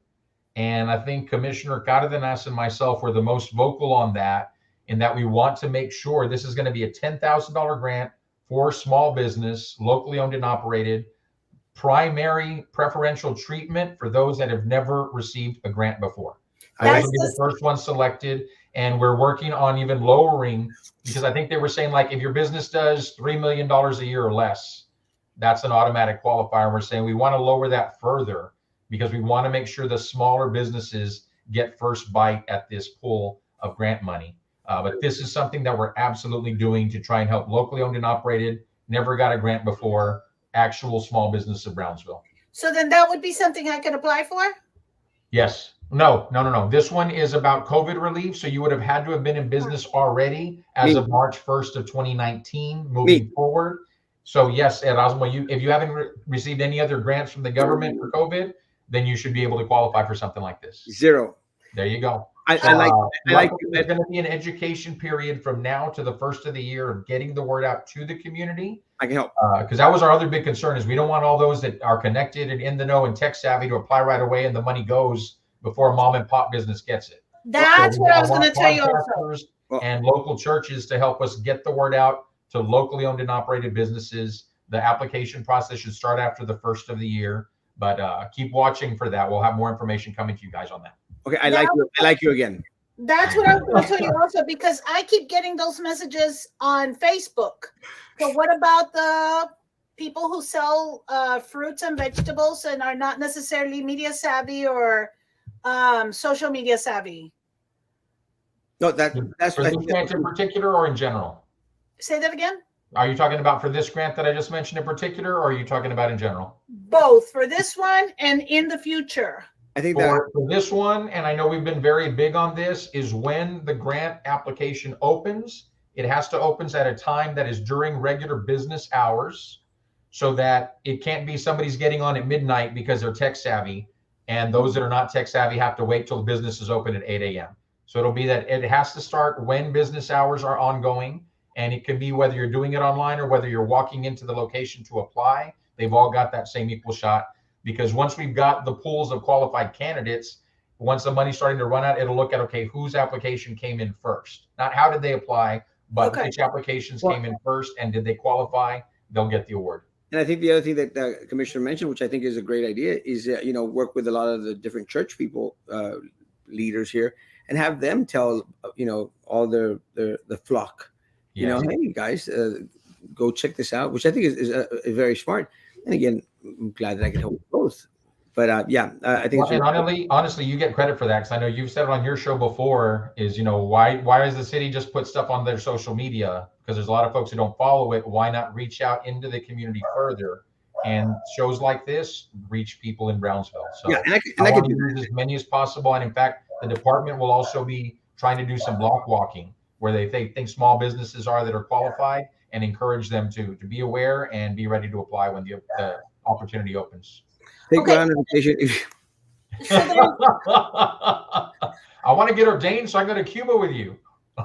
And I think Commissioner Cardenas and myself were the most vocal on that, in that we want to make sure this is going to be a $10,000 grant for small business, locally owned and operated, primary preferential treatment for those that have never received a grant before. Those will be the first ones selected. And we're working on even lowering, because I think they were saying like if your business does $3 million a year or less, that's an automatic qualifier. And we're saying we want to lower that further, because we want to make sure the smaller businesses get first bite at this pool of grant money. But this is something that we're absolutely doing to try and help locally owned and operated, never got a grant before, actual small business of Brownsville.
So then that would be something I could apply for?
Yes. No. This one is about COVID relief. So you would have had to have been in business already as of March 1st of 2019 moving forward. So yes, Erasmo, if you haven't received any other grants from the government for COVID, then you should be able to qualify for something like this.
Zero.
There you go.
I like
there's going to be an education period from now to the first of the year of getting the word out to the community.
I can help.
Because that was our other big concern, is we don't want all those that are connected and in the know and tech savvy to apply right away and the money goes before a mom and pop business gets it.
That's what I was going to tell you also.
And local churches to help us get the word out to locally owned and operated businesses. The application process should start after the first of the year, but keep watching for that. We'll have more information coming to you guys on that.
Okay, I like you again.
That's what I was going to tell you also, because I keep getting those messages on Facebook. So what about the people who sell fruits and vegetables and are not necessarily media savvy or social media savvy?
No, that's
for this grant in particular or in general?
Say that again.
Are you talking about for this grant that I just mentioned in particular, or are you talking about in general?
Both for this one and in the future.
I think that
For this one, and I know we've been very big on this, is when the grant application opens, it has to open at a time that is during regular business hours, so that it can't be somebody's getting on at midnight because they're tech savvy, and those that are not tech savvy have to wait till the business is open at 8 a.m. So it'll be that it has to start when business hours are ongoing, and it can be whether you're doing it online or whether you're walking into the location to apply. They've all got that same equal shot, because once we've got the pools of qualified candidates, once the money's starting to run out, it'll look at, okay, whose application came in first, not how did they apply, but
Okay.
which applications
Well-
came in first, and did they qualify? They'll get the award.
And I think the other thing that the commissioner mentioned, which I think is a great idea, is work with a lot of the different church people, leaders here, and have them tell all the flock,
Yes.
hey guys, go check this out, which I think is very smart. And again, I'm glad that I can help with both. But I think
Well, and honestly, you get credit for that, because I know you've said it on your show before. Is why does the city just put stuff on their social media? Because there's a lot of folks who don't follow it. Why not reach out into the community further? And shows like this reach people in Brownsville. So
yeah, and
I
I
want
can
to
do
use as many as possible. And in fact, the department will also be trying to do some block walking where they think small businesses are that are qualified, and encourage them to be aware and be ready to apply when the opportunity opens.
take
Okay.
my invitation.
So then,
I want to get ordained so I go to Cuba with you.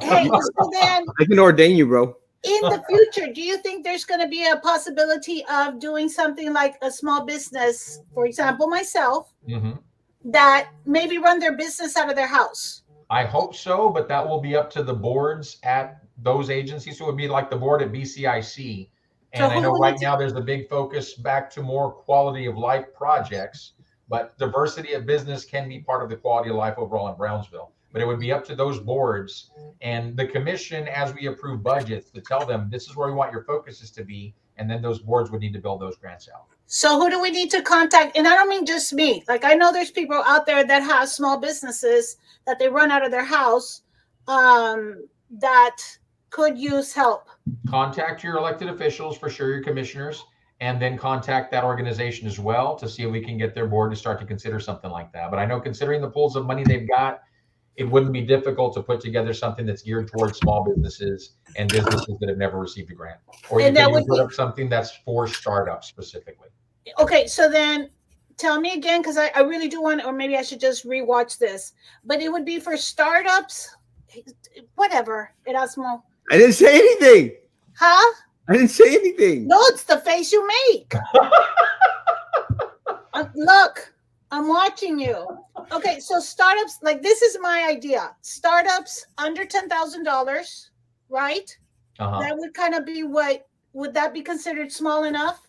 hey, so then
I can ordain you, bro.
in the future, do you think there's going to be a possibility of doing something like a small business, for example, myself,
Mhm.
that maybe run their business out of their house?
I hope so, but that will be up to the boards at those agencies. So it would be like the board at BCIC.
So
And I
who
know
do we
right
need to-
now there's a big focus back to more quality of life projects, but diversity of business can be part of the quality of life overall in Brownsville. But it would be up to those boards and the commission, as we approve budgets, to tell them this is where we want your focuses to be. And then those boards would need to build those grants out.
So who do we need to contact? And I don't mean just me. Like, I know there's people out there that have small businesses that they run out of their house, that could use help.
Contact your elected officials, for sure, your commissioners, and then contact that organization as well to see if we can get their board to start to consider something like that. But I know, considering the pools of money they've got, it wouldn't be difficult to put together something that's geared towards small businesses and businesses that have never received a grant. Or you
And that
can
would
put
be-
up something that's for startups specifically.
Okay, so then tell me again, because I really do want, or maybe I should just rewatch this. But it would be for startups, whatever. Erasmo,
I didn't say anything.
huh?
I didn't say anything.
No, it's the face you make. Look, I'm watching you. Okay, so startups, like, this is my idea. Startups under $10,000, right?
Uh-huh.
That would kind of be what, would that be considered small enough?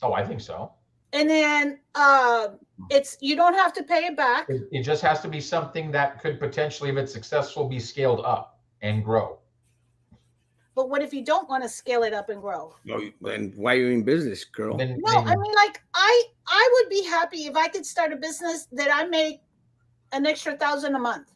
Oh, I think so.
And then it's, you don't have to pay it back.
It just has to be something that could potentially, if it's successful, be scaled up and grow.
But what if you don't want to scale it up and grow?
And why are you in business, girl?
Then,
No, I mean, like, I would be happy if I could start a business that I make an extra $1,000 a month.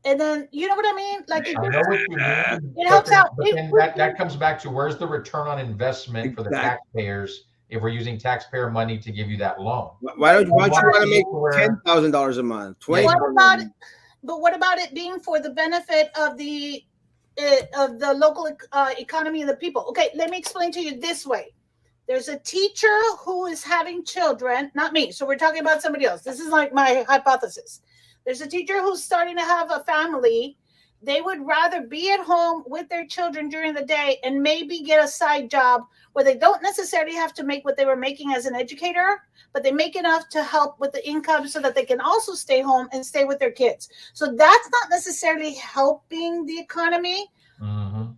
And then, you know what I mean? Like,
I know what you mean.
It helps out.
But then that comes back to, where's the return on investment for the
Exactly.
taxpayers if we're using taxpayer money to give you that loan?
Why don't you want to make
Where-
$10,000 a month? $20,000
what
a
about
month?
but what about it being for the benefit of the local economy and the people? Okay, let me explain to you this way. There's a teacher who is having children, not me. So we're talking about somebody else. This is like my hypothesis. There's a teacher who's starting to have a family. They would rather be at home with their children during the day and maybe get a side job where they don't necessarily have to make what they were making as an educator, but they make enough to help with the income so that they can also stay home and stay with their kids. So that's not necessarily helping the economy,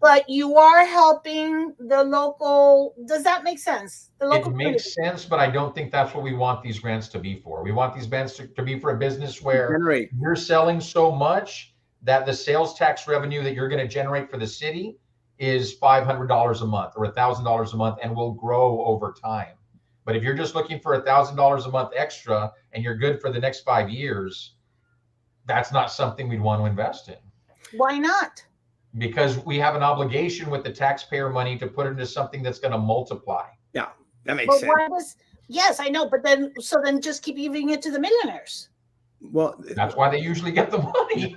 but you are helping the local. Does that make sense? The local
It
community.
makes sense, but I don't think that's what we want these grants to be for. We want these grants to be for a business where
Generate.
you're selling so much that the sales tax revenue that you're going to generate for the city is $500 a month or $1,000 a month and will grow over time. But if you're just looking for $1,000 a month extra and you're good for the next 5 years, that's not something we'd want to invest in.
Why not?
because we have an obligation with the taxpayer money to put it into something that's going to multiply.
Yeah, that makes
But
sense.
why does, yes, I know, but then, so then just keep giving it to the millionaires.
Well,
That's why they usually get the money.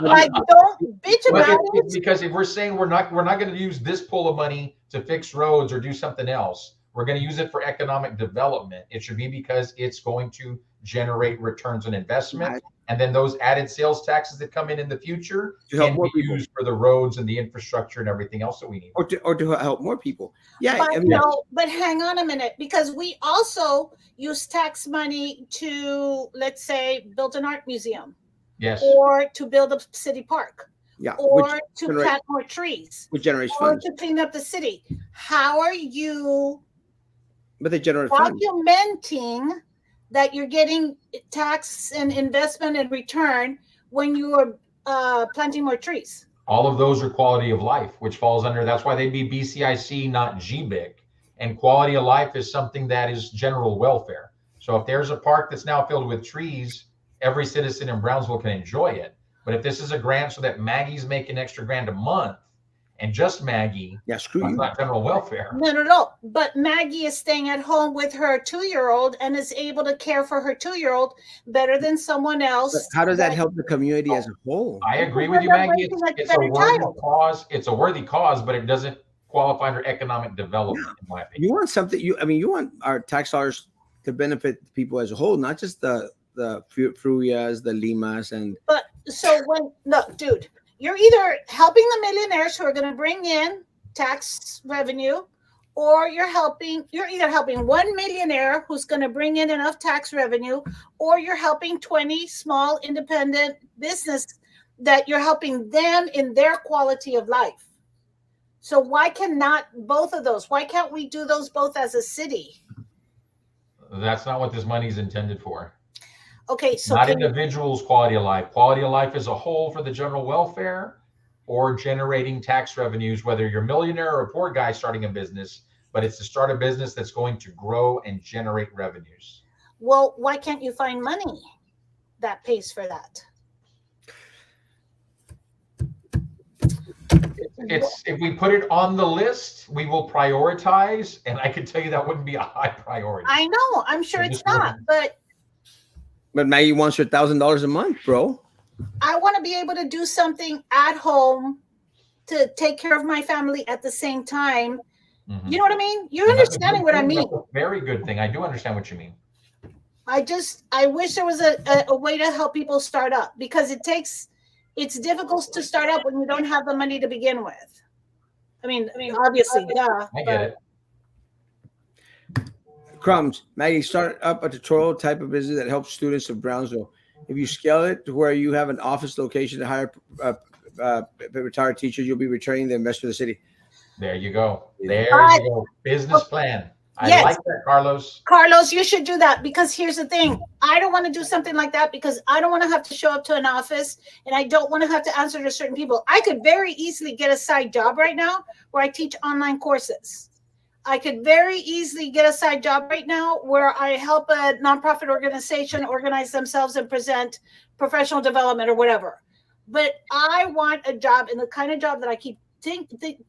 Like, don't bitch
But
about
it's
it.
because if we're saying we're not going to use this pool of money to fix roads or do something else, we're going to use it for economic development. It should be because it's going to generate returns on investment,
Right.
and then those added sales taxes that come in the future
To help
can
more
be
people.
used for the roads and the infrastructure and everything else that we need.
or to help more people. Yeah,
But
I mean,
no, but hang on a minute, because we also use tax money to, let's say, build an art museum,
Yes.
or to build a city park,
yeah,
or to
generate-
plant more trees,
which generates
or
funds,
to clean up the city. How are you
but they generate funds.
documenting that you're getting tax and investment and return when you are planting more trees?
All of those are quality of life, which falls under, that's why they'd be BCIC, not GBIC. And quality of life is something that is general welfare. So if there's a park that's now filled with trees, every citizen in Brownsville can enjoy it. But if this is a grant so that Maggie's making extra grand a month, and just Maggie,
Yeah, screw
that's
you.
not general welfare.
No. But Maggie is staying at home with her 2-year-old and is able to care for her 2-year-old better than someone else.
But how does that help the community as a whole?
I agree with you,
Because they're
Maggie.
raising a
It's a
better
worthy
child.
cause. It's a worthy cause, but it doesn't qualify under economic development, in my opinion.
You want something? You want our tax dollars to benefit people as a whole, not just the Fruias, the Limas, and
But so when, look, dude, you're either helping the millionaires who are going to bring in tax revenue, or you're either helping one millionaire who's going to bring in enough tax revenue, or you're helping 20 small independent business that you're helping them in their quality of life. So why cannot both of those? Why can't we do those both as a city?
That's not what this money is intended for.
Okay, so
Not individuals' quality of life. Quality of life as a whole for the general welfare, or generating tax revenues, whether you're a millionaire or a poor guy starting a business, but it's to start a business that's going to grow and generate revenues.
well, why can't you find money that pays for that?
It's if we put it on the list, we will prioritize, and I can tell you that wouldn't be a high priority.
I know, I'm sure it's not, but
Maggie wants her $1,000 a month, bro.
I want to be able to do something at home to take care of my family at the same time.
Mhm.
You know what I mean? You're
And that's a
understanding
good
what I
thing.
mean.
That's a very good thing. I do understand what you mean.
I wish there was a way to help people start up, because it's difficult to start up when you don't have the money to begin with. I mean, obviously, duh.
I get it.
Crumbs, Maggie, start up a tutorial type of business that helps students of Brownsville. If you scale it to where you have an office location to hire retired teachers, you'll be returning the investment to the city.
There you go. There
But-
you go. Business plan. I
Yes.
like that, Carlos.
Carlos, you should do that, because here's the thing. I don't want to do something like that because I don't want to have to show up to an office, and I don't want to have to answer to certain people. I could very easily get a side job right now where I teach online courses. I could very easily get a side job right now where I help a nonprofit organization organize themselves and present professional development or whatever. But I want a job, and the kind of job that I keep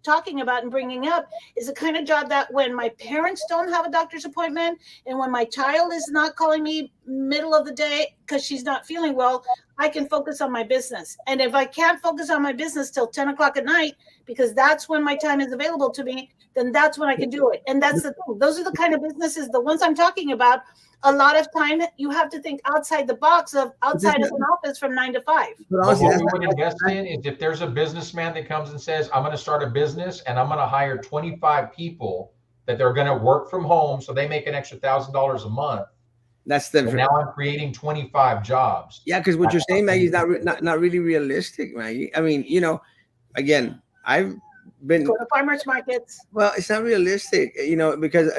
talking about and bringing up is the kind of job that when my parents don't have a doctor's appointment, and when my child is not calling me middle of the day because she's not feeling well, I can focus on my business. And if I can't focus on my business till 10 o'clock at night, because that's when my time is available to me, then that's when I can do it. And that's the thing. Those are the kind of businesses, the ones I'm talking about. A lot of time you have to think outside the box of outside of an office from 9 to 5.
But
But
honestly,
what
that's
we would invest in is if there's a businessman that comes and says, I'm going to start a business and I'm going to hire 25 people that they're going to work from home so they make an extra $1,000 a month.
the
And now I'm creating 25 jobs.
yeah, because what you're saying, Maggie, is not really realistic, Maggie. I mean, again, I've been
Go to farmers markets.
well, it's not realistic, because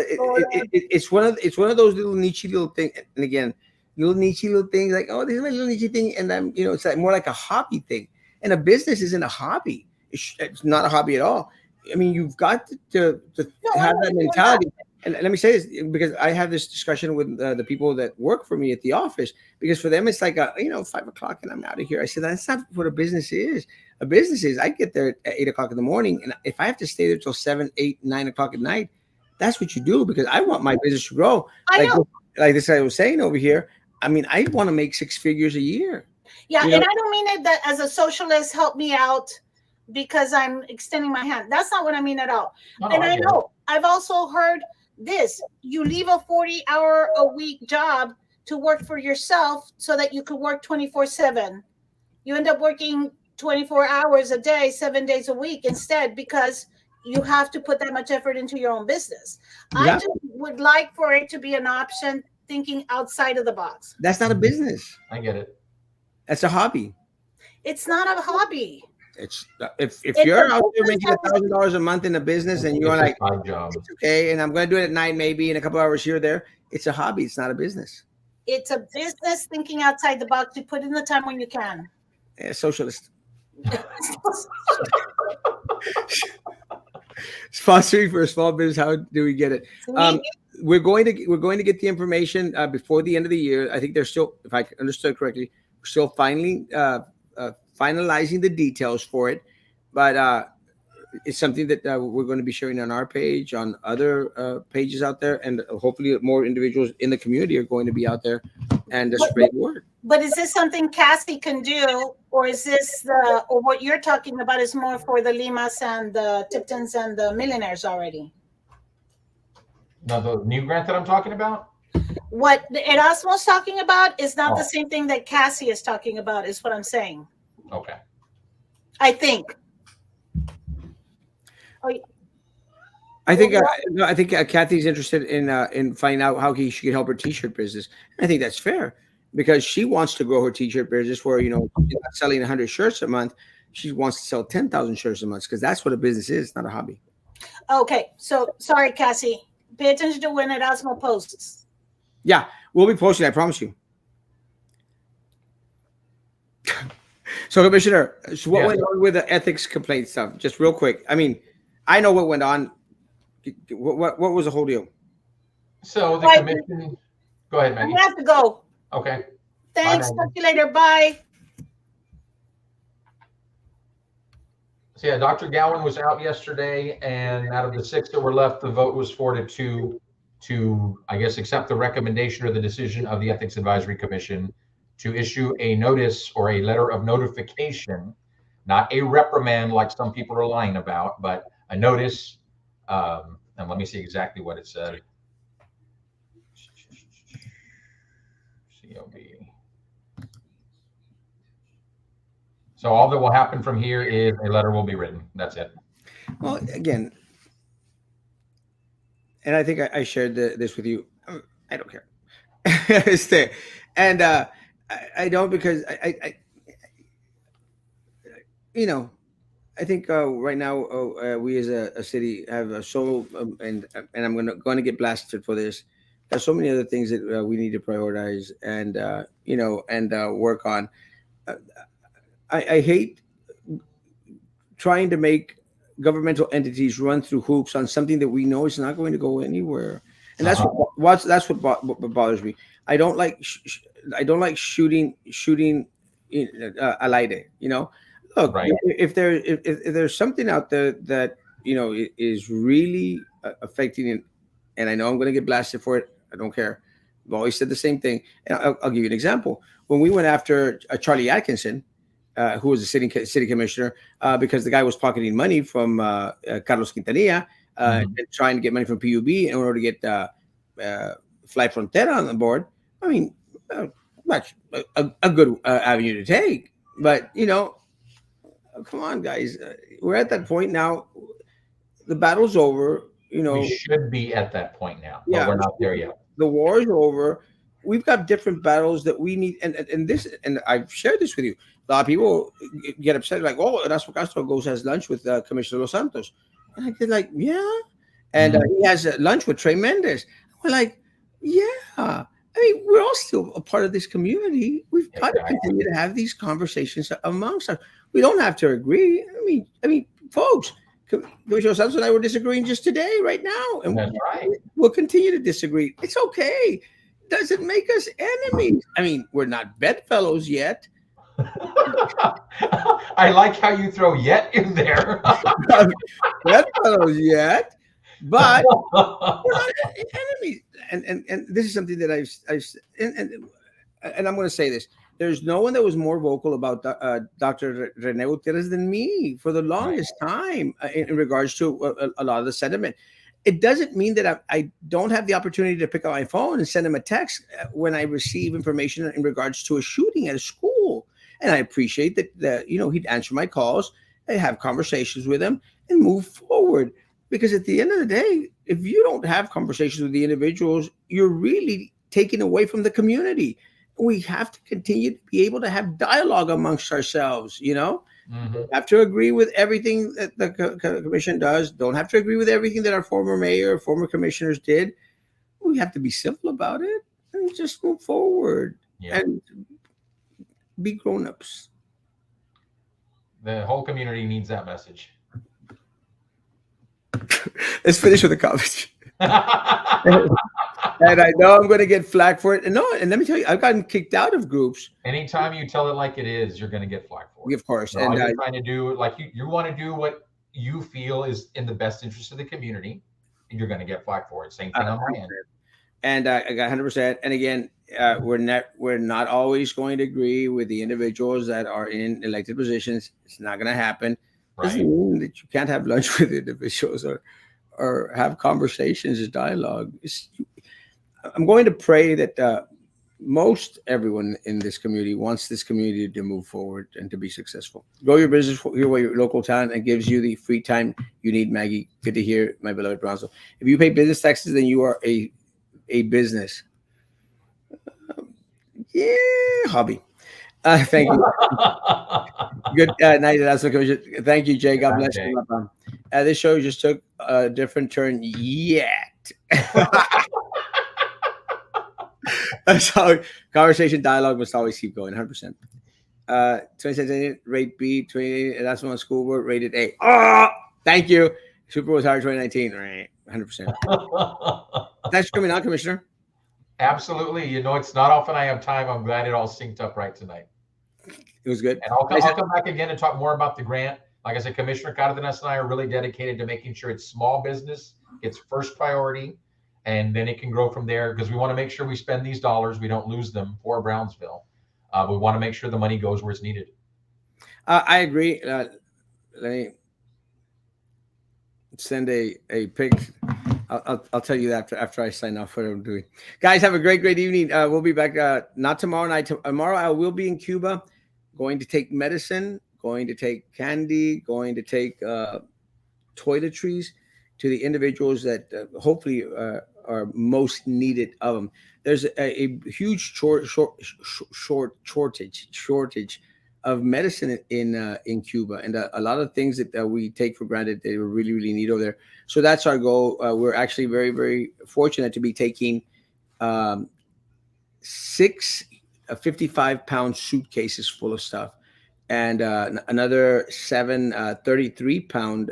it's one of those little niche little things. And again, little niche little things like, oh, this is my little niche thing, and I'm, it's like more like a hobby thing. And a business isn't a hobby. It's not a hobby at all. I mean, you've got to have that mentality. And let me say this, because I have this discussion with the people that work for me at the office, because for them it's like 5 o'clock and I'm out of here. I said that's not what a business is. a business is. I get there at 8 o'clock in the morning, and if I have to stay there till 7, 8, 9 o'clock at night, that's what you do because I want my business to grow.
I
Like
know.
like this, I was saying over here. I mean, I want to make 6 figures a year.
Yeah,
You
and
know,
I don't mean it that as a socialist, help me out because I'm extending my hand. That's not what I mean at all.
No,
And I
get it.
know I've also heard this. You leave a 40-hour a week job to work for yourself so that you could work 24/7. You end up working 24 hours a day, 7 days a week instead because you have to put that much effort into your own business. I
yeah,
just would like for it to be an option thinking outside of the box.
that's not a business.
I get it.
That's a hobby.
It's not a hobby.
It's if
It's
you're
a
out there
business
making
that was
$1,000 a month in a business and you're
It's a
like,
side job.
it's okay, and I'm going to do it at night, maybe in a couple hours here or there. It's a hobby. It's not a business.
it's a business thinking outside the box. You put in the time when you can.
Socialist. Sponsoring for a small business. How do we get it? We're going to get the information before the end of the year. I think they're still, if I understood correctly, we're still finally finalizing the details for it, but it's something that we're going to be sharing on our page, on other pages out there, and hopefully more individuals in the community are going to be out there and spread the word.
But is this something Cassie can do, or is this or what you're talking about is more for the Limas and the Tiptons and the millionaires already?
No, the new grant that I'm talking about?
What the Erasmo's talking about is not the
Oh.
same thing that Cassie is talking about, is what I'm saying.
Okay.
I think.
I think Kathy's interested in finding out how she can help her t-shirt business. I think that's fair because she wants to grow her t-shirt business where she's not selling 100 shirts a month. She wants to sell 10,000 shirts a month because that's what a business is, not a hobby.
Okay, so sorry, Cassie. Pay attention to when Erasmo posts.
Yeah, we'll be posting. I promise you. So, Commissioner, so what went on with the ethics complaint stuff? Just real quick. I mean, I know what went on. What was the whole deal?
So the commission. Go ahead,
I'm
Maggie.
gonna have to go.
Okay.
Thanks.
Bye,
Talk to you later. Bye.
So yeah, Dr. Gowan was out yesterday, and out of the 6 that were left, the vote was 4-2 to, I guess, accept the recommendation or the decision of the Ethics Advisory Commission to issue a notice or a letter of notification, not a reprimand like some people are lying about, but a notice. And let me see exactly what it said. COB. So all that will happen from here is a letter will be written. That's it.
Well, again, and I think I shared this with you. I don't care. It's there. And I don't because I I think right now we as a city have and I'm going to get blasted for this. There's so many other things that we need to prioritize and work on. I hate trying to make governmental entities run through hoops on something that we know is not going to go anywhere, and that's what bothers me. I don't like shooting al aire. Look,
Right.
if there's something out there that is really affecting it, and I know I'm going to get blasted for it. I don't care. I've always said the same thing. And I'll give you an example. When we went after Charlie Atkinson, who was a city commissioner, because the guy was pocketing money from Carlos Quintanilla and trying to get money from PUB in order to get Fly Frontera on the board. I mean, much a good avenue to take. But come on, guys, we're at that point now. The battle's over.
We should be at that point now, but
Yeah.
we're not there yet.
The war is over. We've got different battles that we need, and I've shared this with you. A lot of people get upset, like, "Oh, Erasmo Castro goes has lunch with Commissioner Los Santos," and I get like, "Yeah," and he has lunch with Trey Mendez. We're like, "Yeah." I mean, we're all still a part of this community. We've got to continue to have these conversations amongst us. We don't have to agree. I mean, folks. Commissioner Santos and I were disagreeing just today, right now, and
That's right.
we'll continue to disagree. It's okay. Doesn't make us enemies. I mean, we're not bedfellows yet.
I like how you throw yet in there.
That follows yet, but we're not enemies. And this is something that I've and I'm going to say this. There's no one that was more vocal about Dr. Rene Gutierrez than me for the
Right.
longest time in regards to a lot of the sentiment. It doesn't mean that I don't have the opportunity to pick up my phone and send him a text when I receive information in regards to a shooting at a school. And I appreciate that he'd answer my calls and have conversations with him and move forward. Because at the end of the day, if you don't have conversations with the individuals, you're really taking away from the community. We have to continue to be able to have dialogue amongst ourselves.
Mhm.
Have to agree with everything that the commission does. Don't have to agree with everything that our former mayor, former commissioners did. We have to be civil about it and just move forward
Yeah.
and be grown-ups.
The whole community needs that message.
Let's finish with the college. And I know I'm going to get flack for it. And no, and let me tell you, I've gotten kicked out of groups,
Anytime you tell it like it is, you're going to get flack for it.
of course.
But all
And
you're trying to do, like you want to do what you feel is in the best interest of the community, and you're going to get flack for it. Same thing on my end.
and I got 100%. And again, we're not always going to agree with the individuals that are in elected positions. It's not going to happen. Doesn't
Right.
mean that you can't have lunch with individuals or have conversations, dialogue. I'm going to pray that most everyone in this community wants this community to move forward and to be successful. Grow your business here where your local talent and gives you the free time you need, Maggie. Good to hear, my beloved Bronzo. If you pay business taxes, then you are a business. Yeah, hobby. Thank you. Good night, Erasmo Commission. Thank you, Jay.
Good
God
night,
bless
Jay.
you. This show just took a different turn yet. That's how conversation dialogue must always keep going. 100%. 2017 rate B, 2018 Erasmo on school board rated A. Oh, thank you. Super was hard 2019. Right, 100%. Thanks for coming on, Commissioner.
Absolutely. It's not often I have time. I'm glad it all synced up right tonight.
It was good.
And I'll come back again and talk more about the grant. Like I said, Commissioner Cardenas and I are really dedicated to making sure it's small business, it's first priority, and then it can grow from there because we want to make sure we spend these dollars, we don't lose them for Brownsville. We want to make sure the money goes where it's needed.
I agree. Let me send a pic. I'll tell you that after I sign off what I'm doing. Guys, have a great evening. We'll be back not tomorrow night. Tomorrow I will be in Cuba, going to take medicine, going to take candy, going to take toiletries to the individuals that hopefully are most needed of them. There's a huge shortage of medicine in Cuba, and a lot of things that we take for granted they really need over there. So that's our goal. We're actually very fortunate to be taking 6 55-pound suitcases full of stuff, and another 7 33-pound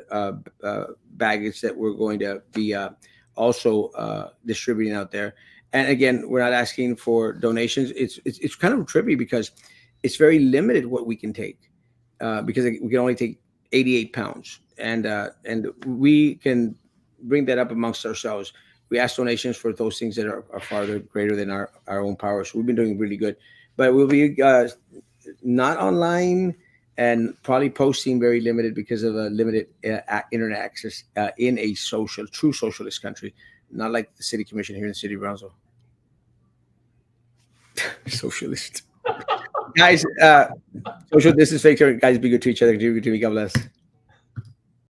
baggage that we're going to be also distributing out there. And again, we're not asking for donations. It's kind of trippy because it's very limited what we can take because we can only take 88 pounds, and we can bring that up amongst ourselves. We ask donations for those things that are farther greater than our own power. So we've been doing really good, but we'll be not online and probably posting very limited because of a limited internet access in a true socialist country, not like the city commission here in the city of Brownsville. Socialist. Guys, social distance, fake. Guys, be good to each other. Do good to me. God bless.